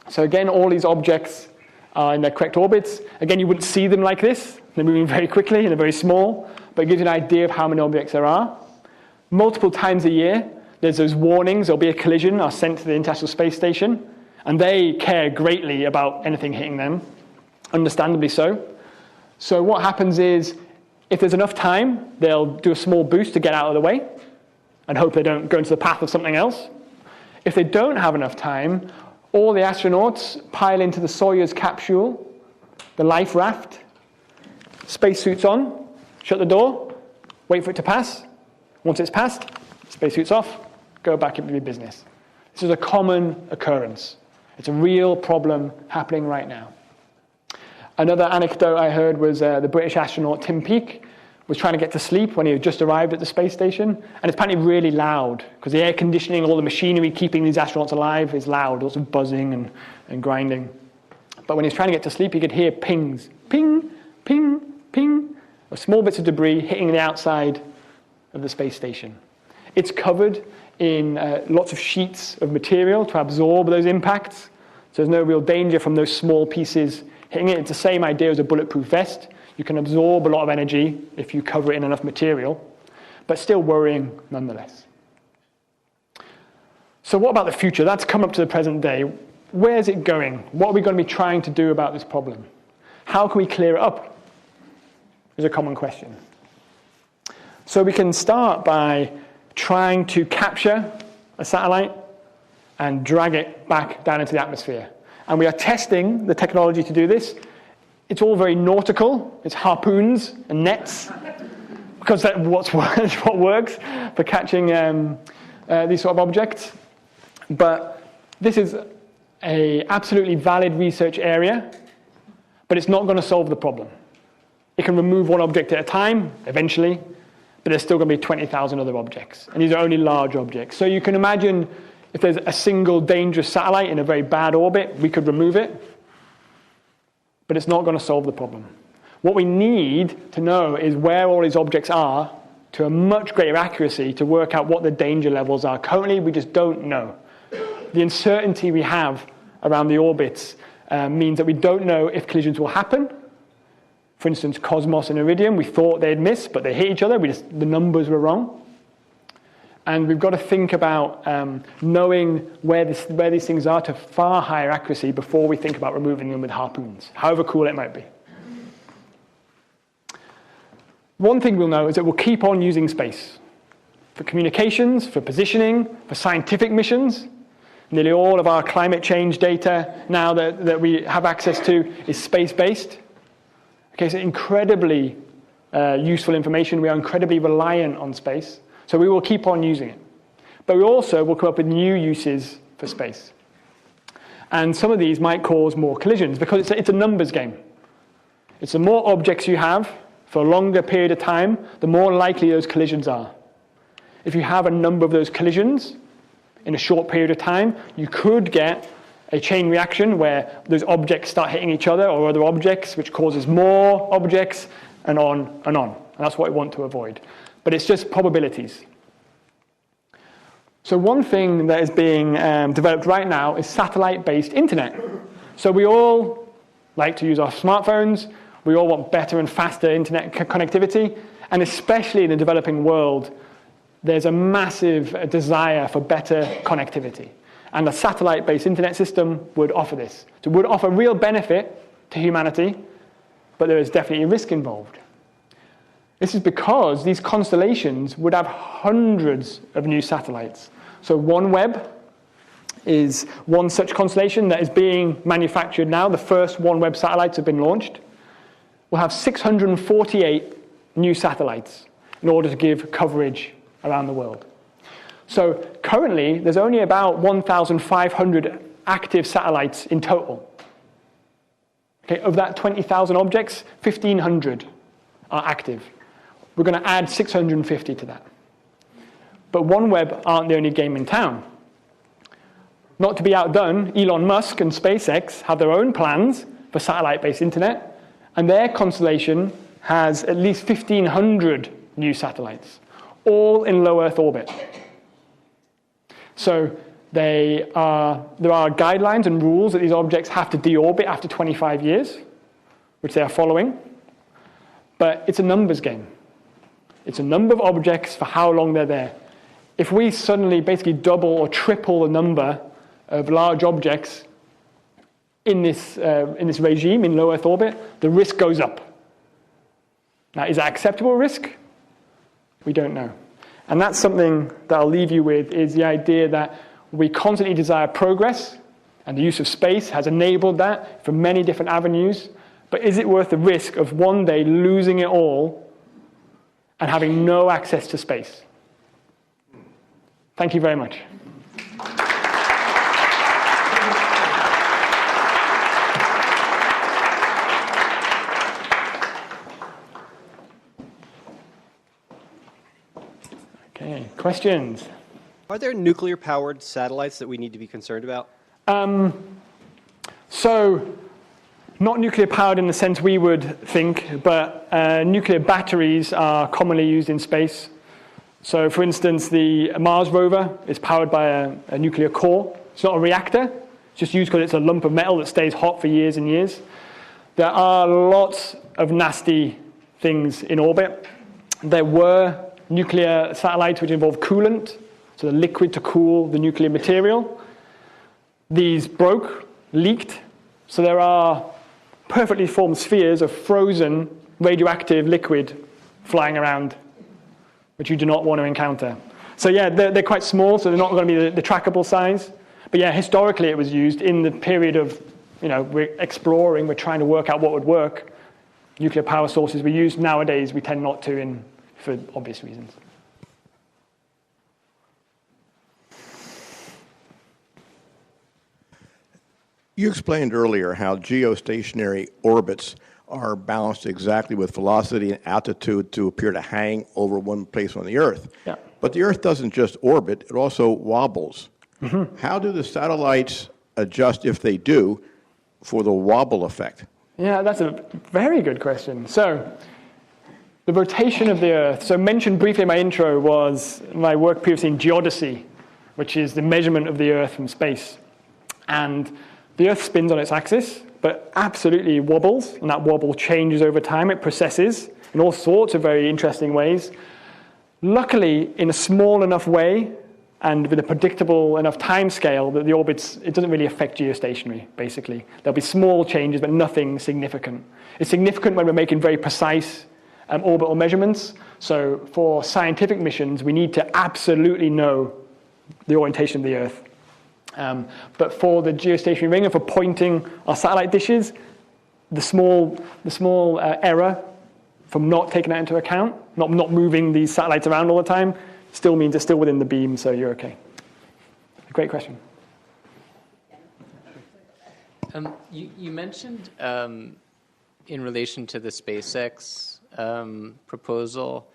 So again, all these objects are in their correct orbits. Again, you wouldn't see them like this. They're moving very quickly and they're very small, but it gives you an idea of how many objects there are. Multiple times a year, there's those warnings, there'll be a collision, are sent to the International Space Station, and they care greatly about anything hitting them, understandably so. So what happens is, if there's enough time, they'll do a small boost to get out of the way and hope they don't go into the path of something else. If they don't have enough time, all the astronauts pile into the Soyuz capsule, the life raft, spacesuits on, shut the door, wait for it to pass. Once it's passed, spacesuits off, go back into your business. This is a common occurrence. It's a real problem happening right now. Another anecdote I heard was the British astronaut Tim Peake was trying to get to sleep when he had just arrived at the space station, and it's apparently really loud because the air conditioning, all the machinery keeping these astronauts alive is loud, lots of buzzing and grinding. But when he was trying to get to sleep, he could hear pings, ping, ping, ping, of small bits of debris hitting the outside of the space station. It's covered in lots of sheets of material to absorb those impacts, so there's no real danger from those small pieces hitting it. It's the same idea as a bulletproof vest. You can absorb a lot of energy if you cover it in enough material, but still worrying nonetheless. So what about the future? That's come up to the present day. Where's it going? What are we going to be trying to do about this problem? How can we clear it up? Is a common question. So we can start by trying to capture a satellite and drag it back down into the atmosphere. And we are testing the technology to do this. It's all very nautical. It's harpoons and nets, because that's what works for catching these sort of objects. But this is an absolutely valid research area, but it's not going to solve the problem. It can remove one object at a time, eventually, but there's still going to be 20,000 other objects. And these are only large objects. So you can imagine if there's a single dangerous satellite in a very bad orbit, we could remove it, but it's not going to solve the problem. What we need to know is where all these objects are to a much greater accuracy to work out what the danger levels are. Currently, we just don't know. The uncertainty we have around the orbits means that we don't know if collisions will happen. For instance, Cosmos and Iridium, we thought they'd miss, but they hit each other. The numbers were wrong. And we've got to think about knowing where these things are to far higher accuracy before we think about removing them with harpoons, however cool it might be. One thing we'll know is that we'll keep on using space for communications, for positioning, for scientific missions. Nearly all of our climate change data now that we have access to is space-based. Okay, so incredibly useful information. We are incredibly reliant on space, so we will keep on using it. But we also will come up with new uses for space. And some of these might cause more collisions because it's a numbers game. It's the more objects you have for a longer period of time, the more likely those collisions are. If you have a number of those collisions in a short period of time, you could get a chain reaction where those objects start hitting each other or other objects, which causes more objects, and on and on. And that's what we want to avoid. But it's just probabilities. So one thing that is being developed right now is satellite-based internet. So we all like to use our smartphones. We all want better and faster internet connectivity. And especially in the developing world, there's a massive desire for better connectivity. And a satellite-based internet system would offer this. So it would offer real benefit to humanity, but there is definitely a risk involved. This is because these constellations would have hundreds of new satellites. So OneWeb is one such constellation that is being manufactured now. The first OneWeb satellites have been launched. We'll have 648 new satellites in order to give coverage around the world. So currently, there's only about 1,500 active satellites in total. Okay, of that 20,000 objects, 1,500 are active. We're going to add 650 to that. But OneWeb aren't the only game in town. Not to be outdone, Elon Musk and SpaceX have their own plans for satellite-based internet, and their constellation has at least 1,500 new satellites, all in low Earth orbit. So there are guidelines and rules that these objects have to deorbit after 25 years, which they are following. But it's a numbers game. It's a number of objects for how long they're there. If we suddenly basically double or triple the number of large objects in this regime, in low Earth orbit, the risk goes up. Now, is that acceptable risk? We don't know. And that's something that I'll leave you with, is the idea that we constantly desire progress, and the use of space has enabled that from many different avenues. But is it worth the risk of one day losing it all and having no access to space? Thank you very much. Okay, questions? Are there nuclear-powered satellites that we need to be concerned about? So, not nuclear-powered in the sense we would think, but nuclear batteries are commonly used in space. So, for instance, the Mars rover is powered by a nuclear core. It's not a reactor. It's just used because it's a lump of metal that stays hot for years and years. There are lots of nasty things in orbit. There were nuclear satellites which involve coolant, so the liquid to cool the nuclear material. These broke, leaked, so there are perfectly formed spheres of frozen radioactive liquid flying around, which you do not want to encounter. So yeah, they're quite small, so they're not going to be the trackable size. But yeah, historically it was used in the period of, we're exploring, we're trying to work out what would work. Nuclear power sources we use. Nowadays we tend not to for obvious reasons. You explained earlier how geostationary orbits are balanced exactly with velocity and altitude to appear to hang over one place on the Earth. Yeah. But the Earth doesn't just orbit, it also wobbles. Mm-hmm. How do the satellites adjust, if they do, for the wobble effect? Yeah, that's a very good question. So, the rotation of the Earth. So mentioned briefly in my intro was my work previously in geodesy, which is the measurement of the Earth from space. And the Earth spins on its axis, but absolutely wobbles, and that wobble changes over time. It precesses in all sorts of very interesting ways. luckily, in a small enough way and with a predictable enough time scale that the orbits, it doesn't really affect geostationary, basically. There'll be small changes, but nothing significant. It's significant when we're making very precise orbital measurements. So for scientific missions, we need to absolutely know the orientation of the Earth. But for the geostationary ring and for pointing our satellite dishes, the small error from not taking that into account, not moving these satellites around all the time, still means it's still within the beam, so you're okay. Great question. You mentioned in relation to the SpaceX proposal,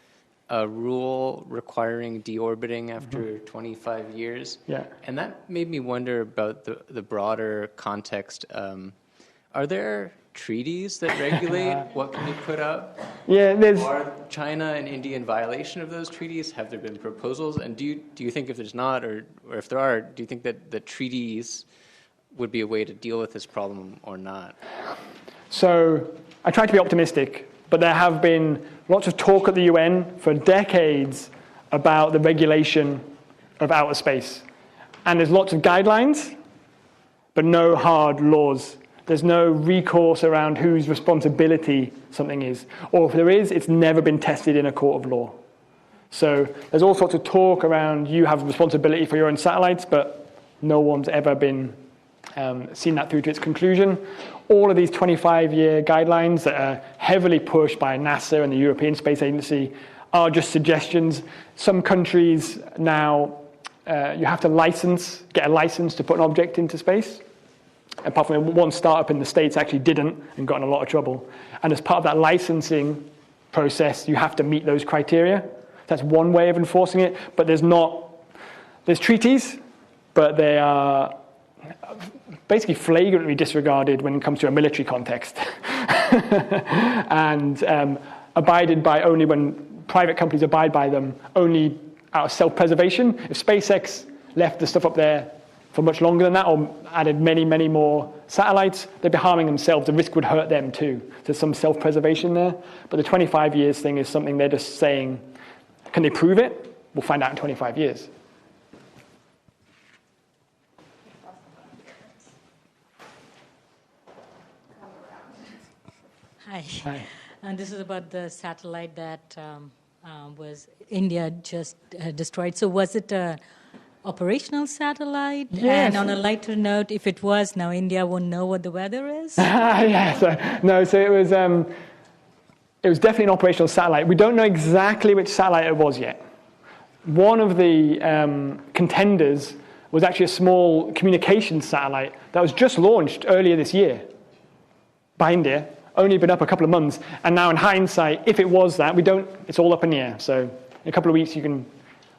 a rule requiring deorbiting after 25 years. Yeah. And that made me wonder about the broader context. Are there treaties that regulate what can be put up? Yeah, Are China and India in violation of those treaties? Have there been proposals? And do you think if there's not, or if there are, do you think that the treaties would be a way to deal with this problem or not? So I try to be optimistic, but there have been lots of talk at the UN for decades about the regulation of outer space. And there's lots of guidelines, but no hard laws. There's no recourse around whose responsibility something is. Or if there is, it's never been tested in a court of law. So there's all sorts of talk around you have responsibility for your own satellites, but no one's ever been seen that through to its conclusion. All of these 25-year guidelines that are heavily pushed by NASA and the European Space Agency are just suggestions. Some countries now, you have to get a license to put an object into space. Apart from one startup in the States actually didn't and got in a lot of trouble. And as part of that licensing process, you have to meet those criteria. That's one way of enforcing it, but there's treaties, but they are basically flagrantly disregarded when it comes to a military context. And abided by only when private companies abide by them, only out of self-preservation. If SpaceX left the stuff up there for much longer than that, or added many, many more satellites, they'd be harming themselves. The risk would hurt them too. There's some self-preservation there. But the 25 years thing is something they're just saying, can they prove it? We'll find out in 25 years. Hi. Hi. And this is about the satellite that was India just destroyed. So was it a operational satellite? Yes. And on a lighter note, if it was, now India won't know what the weather is? So it was definitely an operational satellite. We don't know exactly which satellite it was yet. One of the contenders was actually a small communications satellite that was just launched earlier this year by India, only been up a couple of months. And now in hindsight, if it was that, it's all up in the air. So in a couple of weeks you can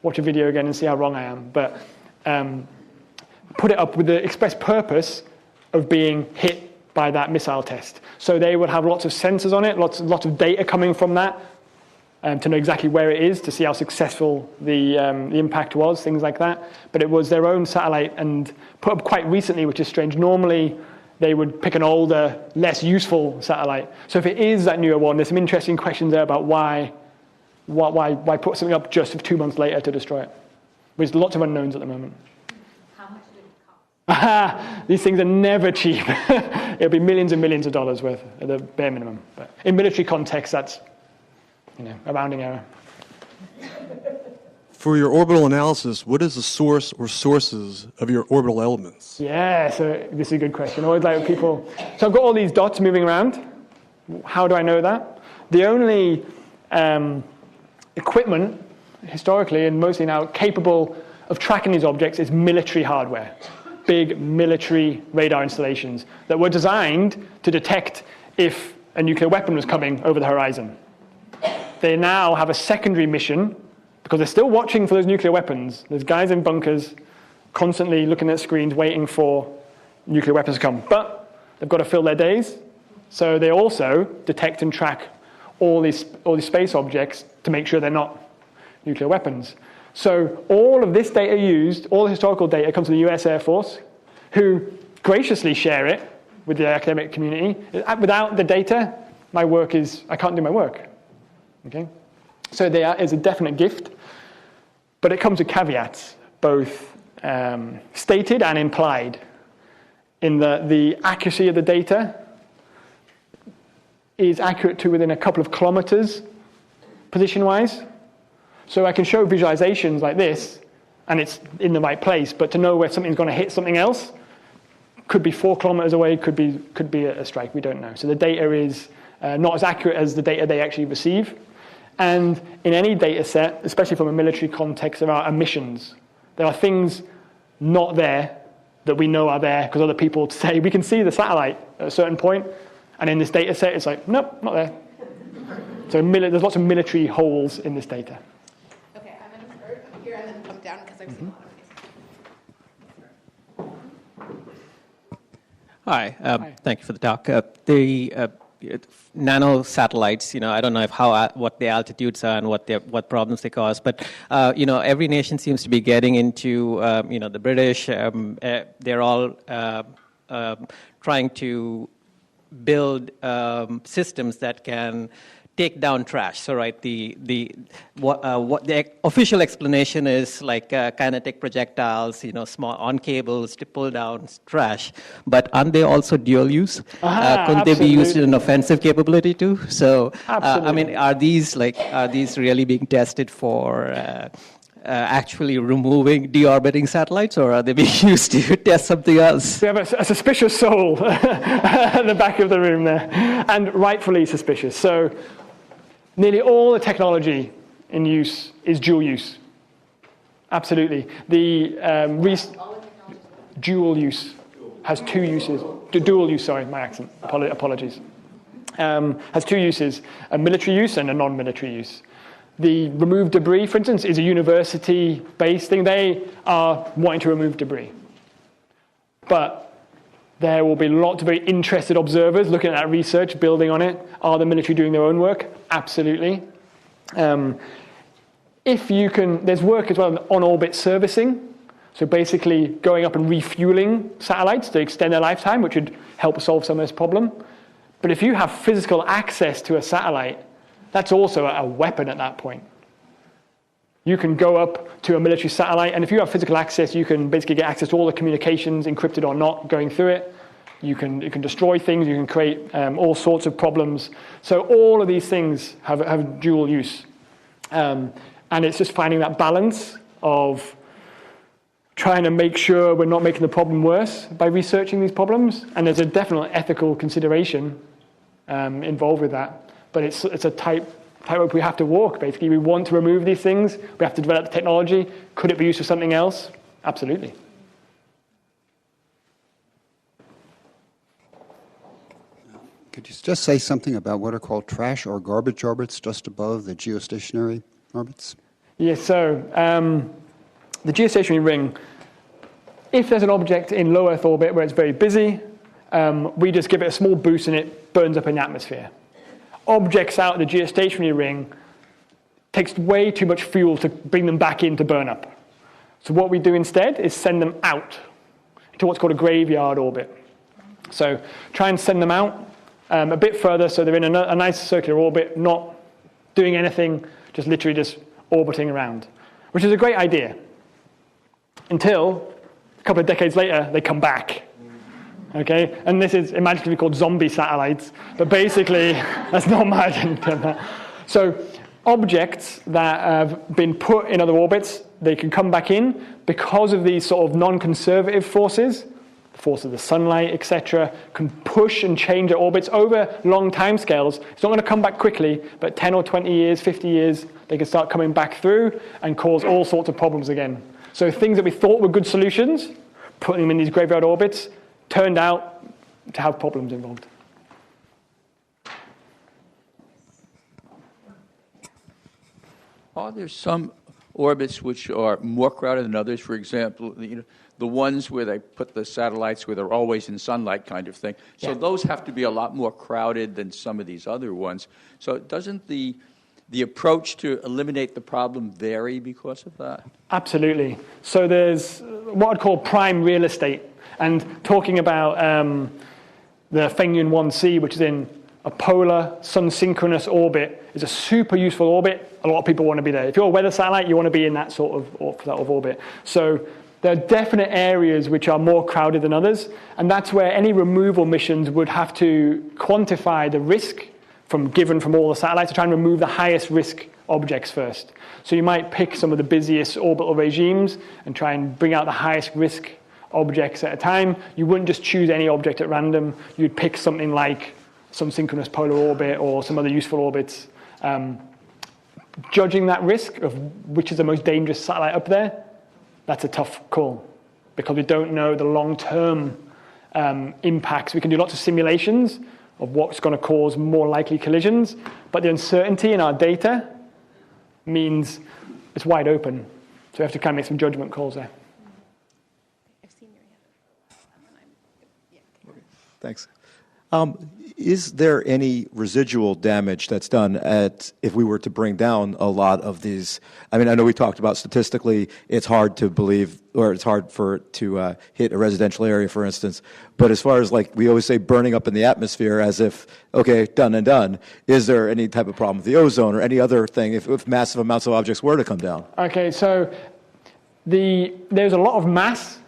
watch a video again and see how wrong I am. But put it up with the express purpose of being hit by that missile test. So they would have lots of sensors on it, lots of data coming from that, to know exactly where it is, to see how successful the impact was, things like that. But it was their own satellite and put up quite recently, which is strange. Normally, they would pick an older, less useful satellite. So if it is that newer one, there's some interesting questions there about why put something up just 2 months later to destroy it. There's lots of unknowns at the moment. How much did it cost? These things are never cheap. It'll be millions and millions of dollars worth at the bare minimum. But in military context, that's a rounding error. For your orbital analysis, what is the source or sources of your orbital elements? Yeah, so this is a good question. I always like people. So I've got all these dots moving around. How do I know that? The only equipment, historically and mostly now, capable of tracking these objects is military hardware. Big military radar installations that were designed to detect if a nuclear weapon was coming over the horizon. They now have a secondary mission because they're still watching for those nuclear weapons. There's guys in bunkers constantly looking at screens waiting for nuclear weapons to come. But they've got to fill their days. So they also detect and track all these space objects to make sure they're not nuclear weapons. So all of this data used, all the historical data comes from the US Air Force, who graciously share it with the academic community. Without the data, I can't do my work. Okay? So there is a definite gift, but it comes with caveats, both stated and implied, in the accuracy of the data is accurate to within a couple of kilometers position-wise. So I can show visualizations like this, and it's in the right place, but to know where something's going to hit something else, could be 4 kilometers away, could be a strike, we don't know. So the data is not as accurate as the data they actually receive. And in any data set, especially from a military context, there are omissions. There are things not there that we know are there because other people say, we can see the satellite at a certain point, and in this data set, it's like, nope, not there. So there's lots of military holes in this data. Okay, I'm going to start up here and then come down because I've seen a lot of Hi, thank you for the talk. The nano satellites, I don't know what the altitudes are and what problems they cause, but every nation seems to be getting into, the British. They're all trying to build systems that can take down trash. So, right, what the official explanation is like kinetic projectiles, small on cables to pull down trash. But aren't they also dual use? Couldn't they be used in an offensive capability too? So, are these really being tested for actually removing, deorbiting satellites, or are they being used to test something else? We have a suspicious soul at the back of the room there, and rightfully suspicious. So nearly all the technology in use is dual use. Absolutely. The dual use has 2 uses. Dual use, sorry, my accent. Apologies. Has 2 uses, a military use and a non-military use. The remove debris, for instance, is a university-based thing. They are wanting to remove debris. But there will be lots of very interested observers looking at that research, building on it. Are the military doing their own work? Absolutely. There's work as well on on-orbit servicing. So basically going up and refueling satellites to extend their lifetime, which would help solve some of this problem. But if you have physical access to a satellite, that's also a weapon at that point. You can go up to a military satellite, and if you have physical access, you can basically get access to all the communications, encrypted or not, going through it. You can destroy things, you can create all sorts of problems. So all of these things have dual use. And it's just finding that balance of trying to make sure we're not making the problem worse by researching these problems. And there's a definite ethical consideration involved with that. But it's a tightrope we have to walk, basically. We want to remove these things. We have to develop the technology. Could it be used for something else? Absolutely. Could you just say something about what are called trash or garbage orbits just above the geostationary orbits? Yes, so the geostationary ring, if there's an object in low Earth orbit where it's very busy, we just give it a small boost and it burns up in the atmosphere. Objects out of the geostationary ring takes way too much fuel to bring them back in to burn up. So what we do instead is send them out to what's called a graveyard orbit. So try and send them out a bit further so they're in a nice circular orbit, not doing anything, just literally just orbiting around, which is a great idea. Until a couple of decades later, they come back. Okay, and this is imaginatively called zombie satellites, but basically that's not imagined. So objects that have been put in other orbits, they can come back in because of these sort of non-conservative forces, the force of the sunlight, etc., can push and change their orbits over long time scales. It's not going to come back quickly, but 10 or 20 years, 50 years, they can start coming back through and cause all sorts of problems again. So things that we thought were good solutions, putting them in these graveyard orbits, turned out to have problems involved. Are there some orbits which are more crowded than others? For example, the ones where they put the satellites where they're always in sunlight kind of thing. So yeah. Those have to be a lot more crowded than some of these other ones. So doesn't the approach to eliminate the problem vary because of that? Absolutely. So there's what I'd call prime real estate. And talking about the Fengyun 1C, which is in a polar sun-synchronous orbit is a super useful orbit. A lot of people want to be there. If you're a weather satellite, you want to be in that sort of orbit. So there are definite areas which are more crowded than others, and that's where any removal missions would have to quantify the risk given from all the satellites to try and remove the highest risk objects first. So you might pick some of the busiest orbital regimes and try and bring out the highest risk objects at a time. You wouldn't just choose any object at random. You'd pick something like some synchronous polar orbit or some other useful orbits. Judging that risk of which is the most dangerous satellite up there, that's a tough call because we don't know the long-term impacts. We can do lots of simulations of what's going to cause more likely collisions, but the uncertainty in our data means it's wide open. So we have to kind of make some judgment calls there. Thanks. Is there any residual damage that's done if we were to bring down a lot of these? I mean, I know we talked about statistically it's hard to believe, or it's hard for it to hit a residential area, for instance. But as far as, like, we always say burning up in the atmosphere as if, okay, done and done, is there any type of problem with the ozone or any other thing if massive amounts of objects were to come down? Okay, so there's a lot of mass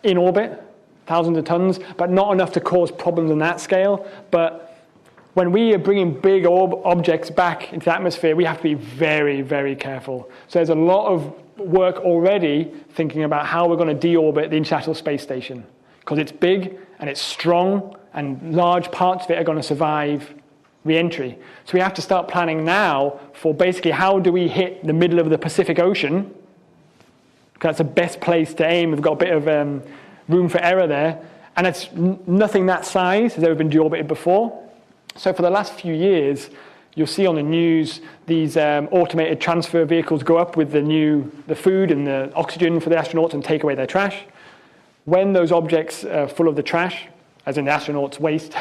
in orbit, thousands of tons, but not enough to cause problems on that scale. But when we are bringing big objects back into the atmosphere, we have to be very, very careful. So there's a lot of work already thinking about how we're going to deorbit the International Space Station, because it's big and it's strong and large parts of it are going to survive re-entry. So we have to start planning now for basically how do we hit the middle of the Pacific Ocean, because that's the best place to aim. We've got a bit of room for error there, and it's nothing that size has ever been deorbited before. So for the last few years, you'll see on the news these automated transfer vehicles go up with the food and the oxygen for the astronauts and take away their trash. When those objects are full of the trash, as in the astronauts' waste,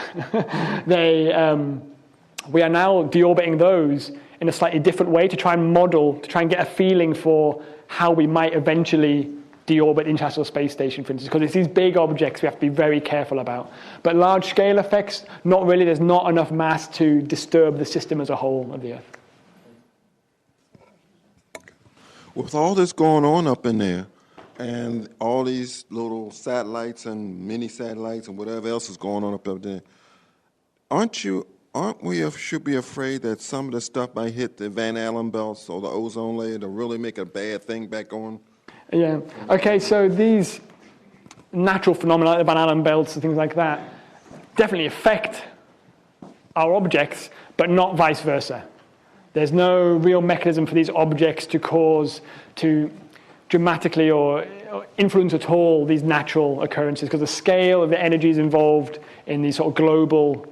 we are now deorbiting those in a slightly different way to try and model, to try and get a feeling for how we might eventually deorbit the International Space Station, for instance, because it's these big objects we have to be very careful about. But large-scale effects, not really. There's not enough mass to disturb the system as a whole of the Earth. With all this going on up in there, and all these little satellites and mini satellites and whatever else is going on up there, should be afraid that some of the stuff might hit the Van Allen belts or the ozone layer to really make a bad thing back on? Yeah. Okay, so these natural phenomena like the Van Allen belts and things like that definitely affect our objects, but not vice versa. There's no real mechanism for these objects to dramatically or influence at all these natural occurrences, because the scale of the energies involved in these sort of global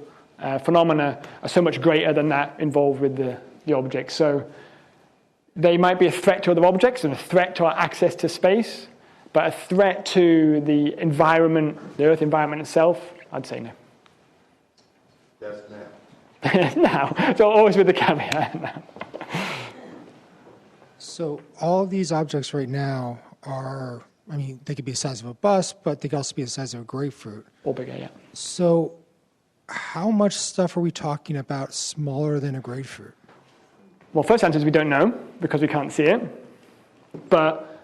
phenomena are so much greater than that involved with the objects. So they might be a threat to other objects and a threat to our access to space, but a threat to the environment, the Earth environment itself, I'd say no. That's now. Now. So always with the caveat. Now. So all of these objects right now are, I mean, they could be the size of a bus, but they could also be the size of a grapefruit. Or bigger, yeah. So how much stuff are we talking about smaller than a grapefruit? Well, first answer is we don't know because we can't see it, but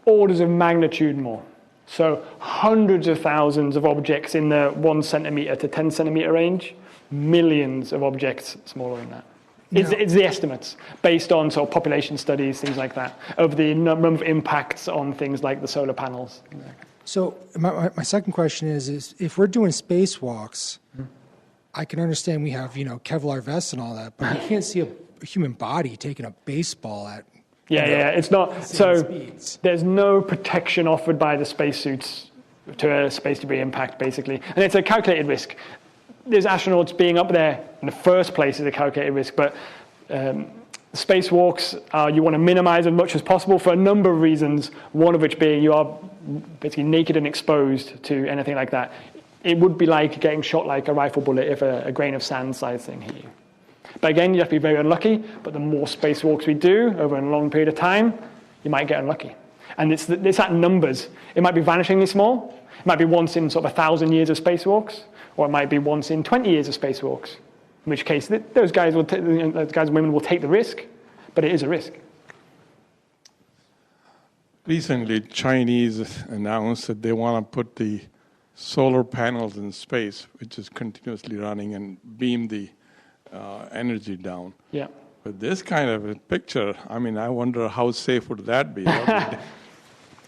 orders of magnitude more. So hundreds of thousands of objects in the 1 centimeter to 10 centimeter range, millions of objects smaller than that. It's the estimates based on sort of population studies, things like that, of the number of impacts on things like the solar panels. So my second question is if we're doing spacewalks, I can understand we have, Kevlar vests and all that, but you can't see a human body taking a baseball at it's not. So speeds. There's no protection offered by the spacesuits to a space debris impact, basically. And it's a calculated risk. There's astronauts being up there in the first place is a calculated risk, but spacewalks, you want to minimize as much as possible for a number of reasons, one of which being you are basically naked and exposed to anything like that. It would be like getting shot like a rifle bullet if a grain of sand size thing hit you. But again, you have to be very unlucky, but the more spacewalks we do over a long period of time, you might get unlucky. And it's at numbers. It might be vanishingly small. It might be once in sort of 1,000 years of spacewalks, or it might be once in 20 years of spacewalks. In which case, those guys and women will take the risk, but it is a risk. Recently, Chinese announced that they want to put the solar panels in space, which is continuously running, and beam the energy down. Yeah. With this kind of a picture, I mean, I wonder how safe would that be?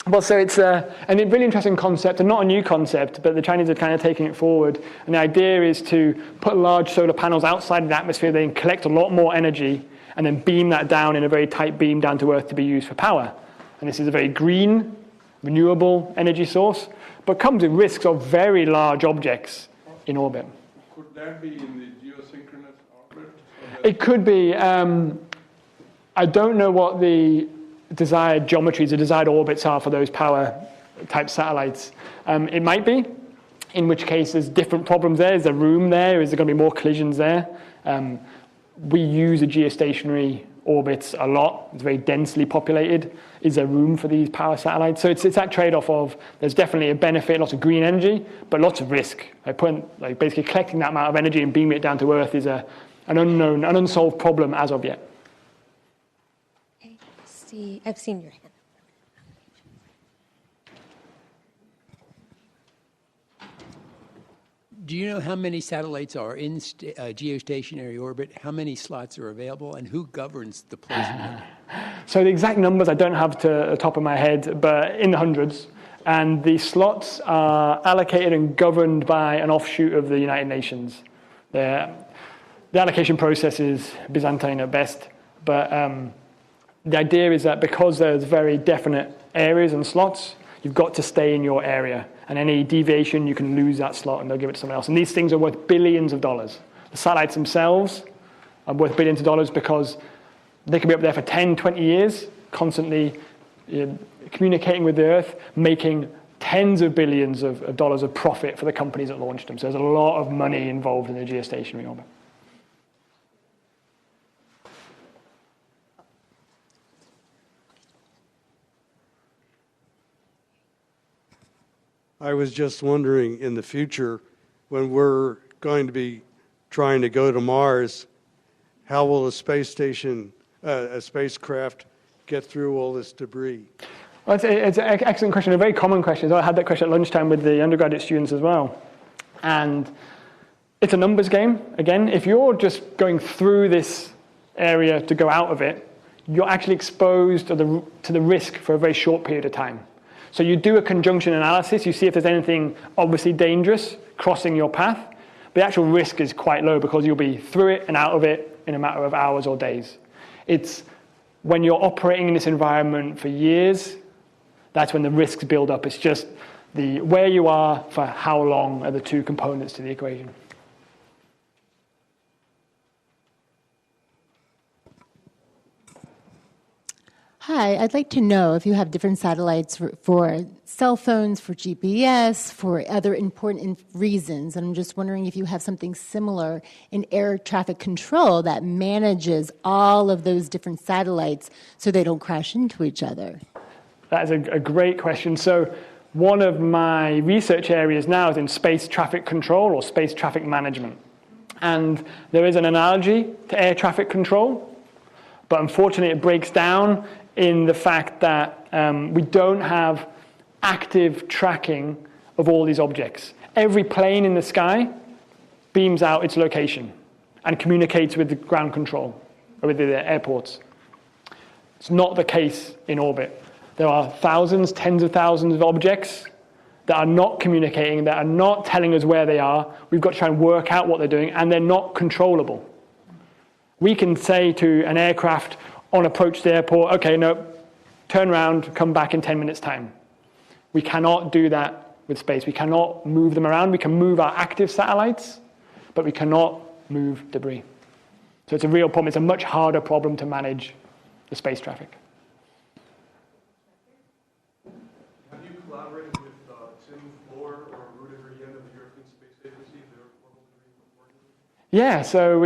Well, so it's a really interesting concept, and not a new concept, but the Chinese are kind of taking it forward. And the idea is to put large solar panels outside of the atmosphere, they can collect a lot more energy, and then beam that down in a very tight beam down to Earth to be used for power. And this is a very green, renewable energy source, but comes with risks of very large objects in orbit. Could that be in the geosynchronous orbit? It could be. I don't know what the desired geometries, the desired orbits are for those power-type satellites. It might be, in which case there's different problems there. Is there room there? Is there going to be more collisions there? We use the geostationary orbits a lot. It's very densely populated. Is there room for these power satellites? So it's that trade-off of there's definitely a benefit, lots of green energy, but lots of risk. Basically collecting that amount of energy and beaming it down to Earth is an unknown, an unsolved problem as of yet. I've seen your hand. Do you know how many satellites are in geostationary orbit, how many slots are available, and who governs the placement? So the exact numbers I don't have to the top of my head, but in the hundreds. And the slots are allocated and governed by an offshoot of the United Nations. The allocation process is Byzantine at best, but the idea is that because there's very definite areas and slots, you've got to stay in your area. And any deviation, you can lose that slot and they'll give it to someone else. And these things are worth billions of dollars. The satellites themselves are worth billions of dollars because they can be up there for 10, 20 years, constantly communicating with the Earth, making tens of billions of dollars of profit for the companies that launched them. So there's a lot of money involved in the geostationary orbit. I was just wondering, in the future, when we're going to be trying to go to Mars, how will a space station, a spacecraft, get through all this debris? Well, it's an excellent question, a very common question. So I had that question at lunchtime with the undergraduate students as well. And it's a numbers game. Again, if you're just going through this area to go out of it, you're actually exposed to the risk for a very short period of time. So you do a conjunction analysis, you see if there's anything obviously dangerous crossing your path, but the actual risk is quite low because you'll be through it and out of it in a matter of hours or days. It's when you're operating in this environment for years, that's when the risks build up. It's just where you are for how long are the two components to the equation. Hi, I'd like to know if you have different satellites for cell phones, for GPS, for other important reasons. And I'm just wondering if you have something similar in air traffic control that manages all of those different satellites so they don't crash into each other. That is a great question. So one of my research areas now is in space traffic control or space traffic management. And there is an analogy to air traffic control, but unfortunately it breaks down in the fact that we don't have active tracking of all these objects. Every plane in the sky beams out its location and communicates with the ground control, or with the airports. It's not the case in orbit. There are thousands, tens of thousands of objects that are not communicating, that are not telling us where they are. We've got to try and work out what they're doing, and they're not controllable. We can say to an aircraft on approach to the airport, okay, no, turn around, come back in 10 minutes' time. We cannot do that with space. We cannot move them around. We can move our active satellites, but we cannot move debris. So it's a real problem. It's a much harder problem to manage the space traffic. Have you collaborated with Tim Floor or Rudy Yen of the European Space Agency? Yeah, so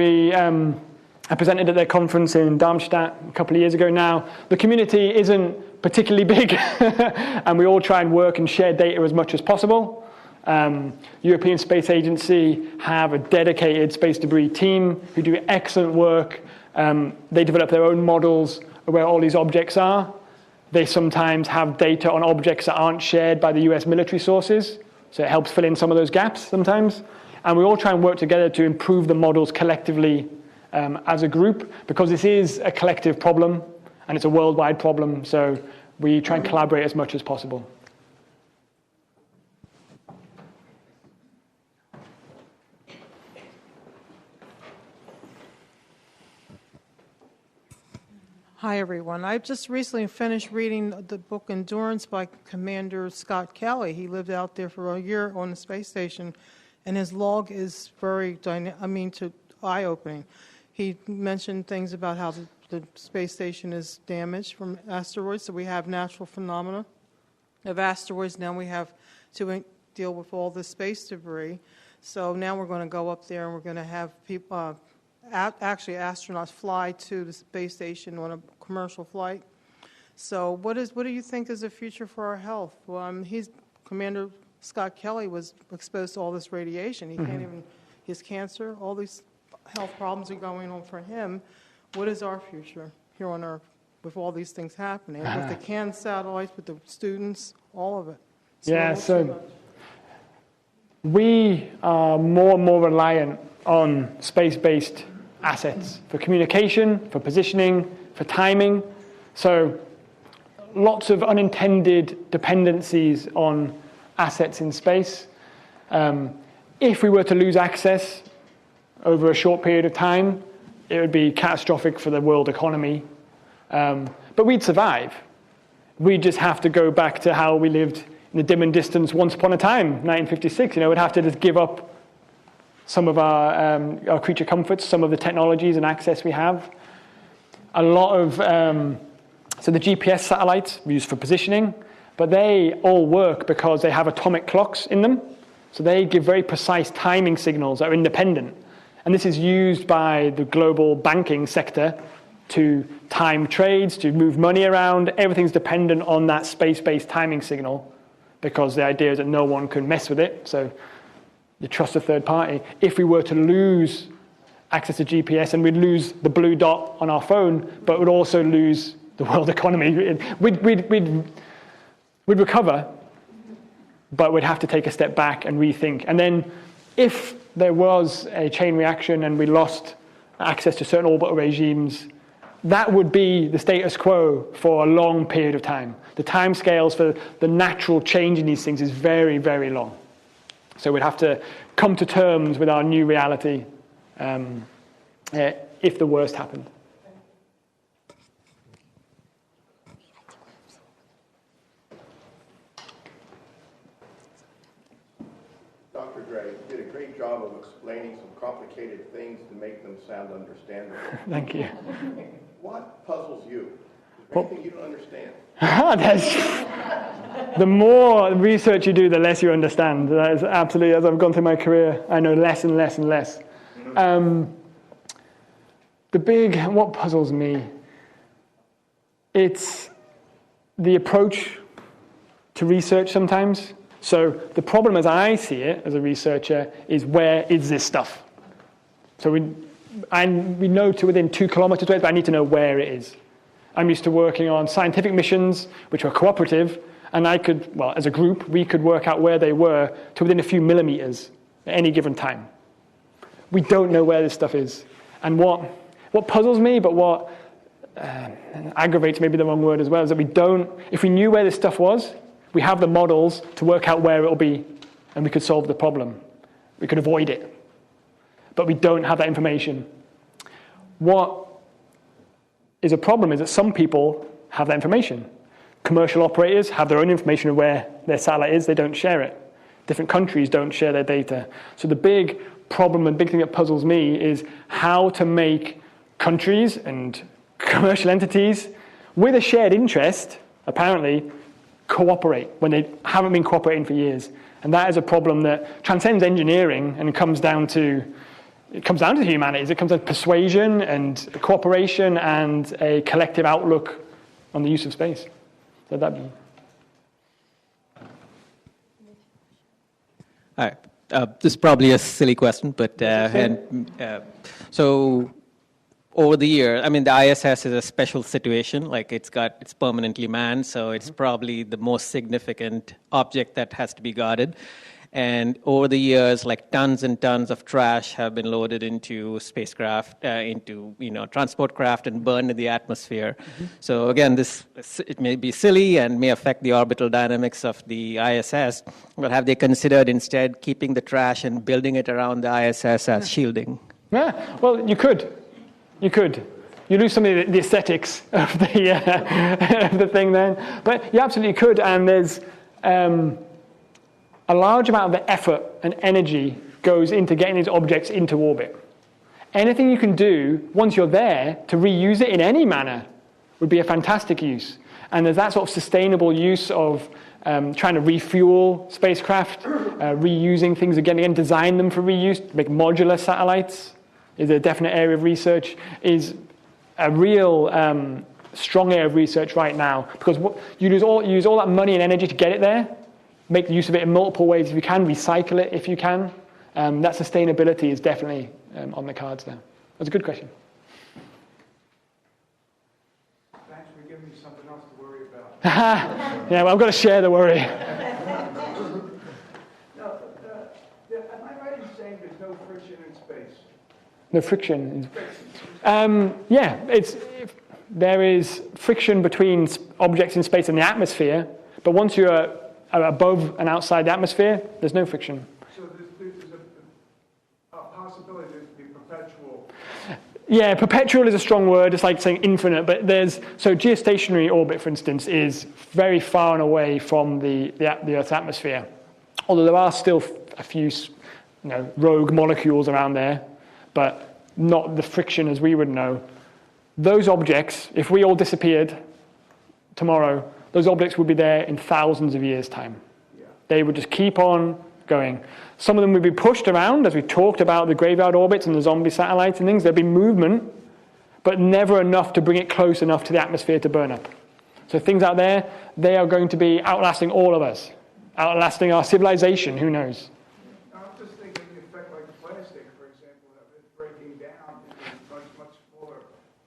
I presented at their conference in Darmstadt a couple of years ago now. The community isn't particularly big, and we all try and work and share data as much as possible. European Space Agency have a dedicated space debris team who do excellent work. They develop their own models of where all these objects are. They sometimes have data on objects that aren't shared by the US military sources, so it helps fill in some of those gaps sometimes. And we all try and work together to improve the models collectively as a group, because this is a collective problem and it's a worldwide problem, so we try and collaborate as much as possible. Hi, everyone. I've just recently finished reading the book Endurance by Commander Scott Kelly. He lived out there for a year on the space station, and his log is very, eye-opening. He mentioned things about how the space station is damaged from asteroids, so we have natural phenomena of asteroids. Now we have to deal with all the space debris. So now we're going to go up there and we're going to have people, actually astronauts fly to the space station on a commercial flight. So what do you think is the future for our health? Well, Commander Scott Kelly was exposed to all this radiation. He can't even, his cancer, all these health problems are going on for him. What is our future here on Earth with all these things happening? With the CAN satellites, with the students, all of it. So we are more and more reliant on space-based assets for communication, for positioning, for timing. So lots of unintended dependencies on assets in space. If we were to lose access over a short period of time, it would be catastrophic for the world economy. But we'd survive. We'd just have to go back to how we lived in the dim and distance once upon a time, 1956. We'd have to just give up some of our creature comforts, some of the technologies and access we have. A lot of, so the GPS satellites we use for positioning, but they all work because they have atomic clocks in them. So they give very precise timing signals that are independent. And this is used by the global banking sector to time trades, to move money around. Everything's dependent on that space-based timing signal, because the idea is that no one can mess with it. So you trust a third party. If we were to lose access to GPS, and we'd lose the blue dot on our phone, but we'd also lose the world economy. We'd recover, but we'd have to take a step back and rethink. And then if there was a chain reaction and we lost access to certain orbital regimes, that would be the status quo for a long period of time. The timescales for the natural change in these things is very, very long. So we'd have to come to terms with our new reality if the worst happened. Dr. Gray did a great job of explaining some complicated things to make them sound understandable. Thank you. What puzzles you? Is there anything you don't understand? The more research you do, the less you understand. That is absolutely, as I've gone through my career, I know less and less and less. What puzzles me, it's the approach to research sometimes. So the problem as I see it as a researcher is, where is this stuff? So we know to within 2 kilometers away, but I need to know where it is. I'm used to working on scientific missions, which were cooperative, and I could, well, as a group, we could work out where they were to within a few millimeters at any given time. We don't know where this stuff is. And what puzzles me, but what aggravates, maybe the wrong word as well, is that we don't, if we knew where this stuff was, we have the models to work out where it'll be, and we could solve the problem. We could avoid it. But we don't have that information. What is a problem is that some people have that information. Commercial operators have their own information of where their satellite is. They don't share it. Different countries don't share their data. So the big problem and big thing that puzzles me is how to make countries and commercial entities with a shared interest, apparently, cooperate when they haven't been cooperating for years. And that is a problem that transcends engineering and comes down to it comes down to the humanities. It comes down to persuasion and cooperation and a collective outlook on the use of space. So that'd be... All right. This is probably a silly question, but so over the year, I mean, the ISS is a special situation. Like it's permanently manned, so it's probably the most significant object that has to be guarded. And over the years, like tons and tons of trash have been loaded into spacecraft, into transport craft, and burned in the atmosphere. Mm-hmm. So again, it may be silly and may affect the orbital dynamics of the ISS. But have they considered instead keeping the trash and building it around the ISS as shielding? Yeah. Well, you could. You lose some of the aesthetics of the of the thing then, but you absolutely could. And there's a large amount of the effort and energy goes into getting these objects into orbit. Anything you can do once you're there to reuse it in any manner would be a fantastic use. And there's that sort of sustainable use of trying to refuel spacecraft, reusing things again, design them for reuse, make modular satellites is a definite area of research, is a real strong area of research right now, because you use all that money and energy to get it there, make use of it in multiple ways if you can, recycle it if you can. That sustainability is definitely on the cards now. That's a good question. Thanks for giving me something else to worry about. Yeah, well, I've got to share the worry. Now, am I right in saying there's no friction in space? No friction. Yeah, there is friction between objects in space and the atmosphere, but once you're above and outside the atmosphere, there's no friction. So there's a possibility to be perpetual. Yeah, perpetual is a strong word. It's like saying infinite, but so geostationary orbit, for instance, is very far and away from the Earth's atmosphere. Although there are still a few rogue molecules around there, but not the friction as we would know. Those objects, if we all disappeared tomorrow, those objects would be there in thousands of years' time. Yeah. They would just keep on going. Some of them would be pushed around, as we talked about the graveyard orbits and the zombie satellites and things. There'd be movement, but never enough to bring it close enough to the atmosphere to burn up. So things out there, they are going to be outlasting all of us, outlasting our civilization, who knows? I'm just thinking the effect like plastic, for example, that it's breaking down into much smaller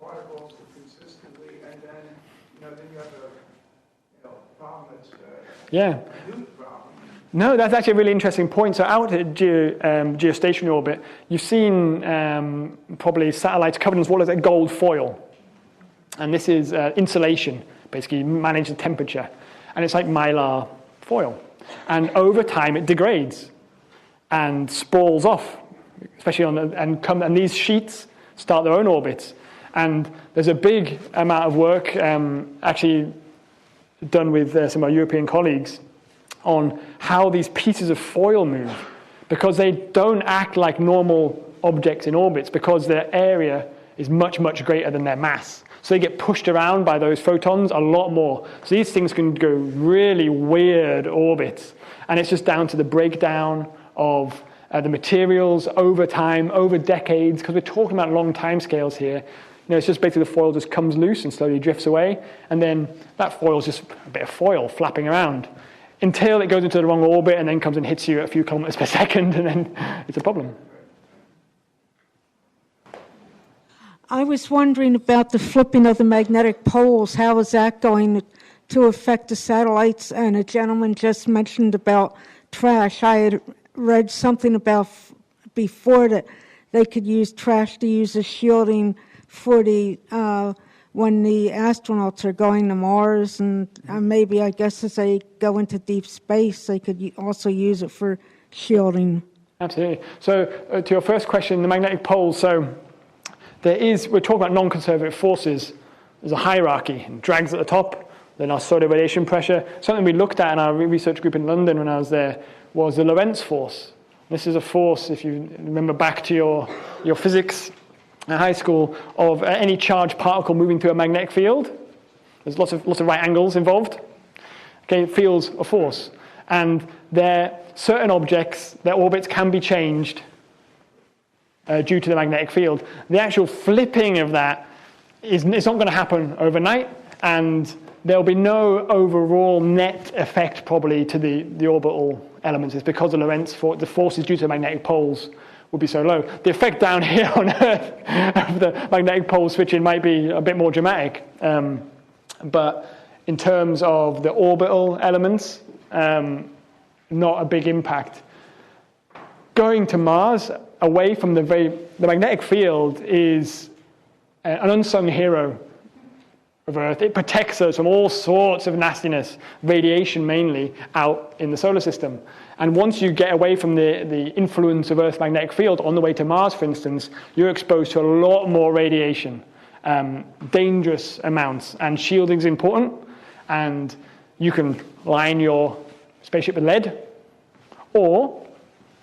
particles consistently, and then you have a problem that's a huge problem. No, that's actually a really interesting point. So out at geostationary orbit, you've seen probably satellites covered in what is a gold foil. And this is insulation, basically, you manage the temperature. And it's like mylar foil. And over time, it degrades and spalls off, especially and these sheets start their own orbits. And there's a big amount of work actually done with some of our European colleagues on how these pieces of foil move, because they don't act like normal objects in orbits, because their area is much, much greater than their mass. So they get pushed around by those photons a lot more. So these things can go really weird orbits, and it's just down to the breakdown of the materials over time, over decades, because we're talking about long time scales here. It's just basically the foil just comes loose and slowly drifts away, and then that foil is just a bit of foil flapping around until it goes into the wrong orbit and then comes and hits you at a few kilometers per second, and then it's a problem. I was wondering about the flipping of the magnetic poles. How is that going to affect the satellites? And a gentleman just mentioned about trash. I had read something about before that they could use trash to use as shielding for the when the astronauts are going to Mars, and maybe, I guess, as they go into deep space, they could also use it for shielding. Absolutely. So to your first question, the magnetic poles, so we're talking about non-conservative forces. There's a hierarchy, and drags at the top, then our solar radiation pressure. Something we looked at in our research group in London when I was there was the Lorentz force. This is a force, if you remember back to your physics at high school, of any charged particle moving through a magnetic field. There's lots of right angles involved. Okay, fields of force. And certain objects, their orbits can be changed due to the magnetic field. The actual flipping of that it's not going to happen overnight, and there'll be no overall net effect probably to the orbital elements. It's because of Lorentz force, the forces due to the magnetic poles will be so low. The effect down here on Earth of the magnetic pole switching might be a bit more dramatic, but in terms of the orbital elements, not a big impact. Going to Mars, away from the magnetic field, is an unsung hero of Earth. It protects us from all sorts of nastiness, radiation mainly, out in the solar system. And once you get away from the influence of Earth's magnetic field on the way to Mars, for instance, you're exposed to a lot more radiation, dangerous amounts. And shielding is important, and you can line your spaceship with lead, or,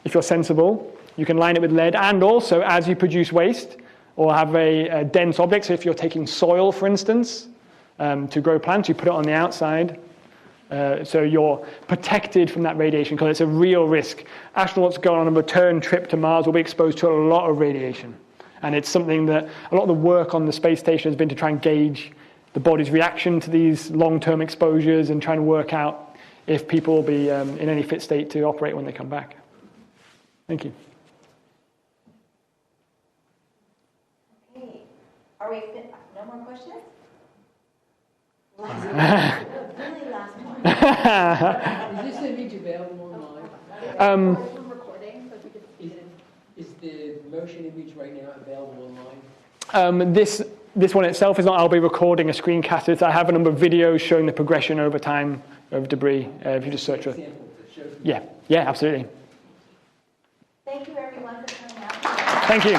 if you're sensible, you can line it with lead, and also, as you produce waste, or have a dense object, so if you're taking soil, for instance, to grow plants, you put it on the outside, so you're protected from that radiation, because it's a real risk. Astronauts going on a return trip to Mars will be exposed to a lot of radiation, and it's something that a lot of the work on the space station has been to try and gauge the body's reaction to these long-term exposures and trying to work out if people will be in any fit state to operate when they come back. Thank you. Okay. Are we fit? No more questions? Really last one. Is this image available online? Is the motion image right now available online? This one itself is not. I'll be recording a screencast. I have a number of videos showing the progression over time of debris. If you just search for it. Yeah, absolutely. Thank you, everyone, for coming out. Thank you.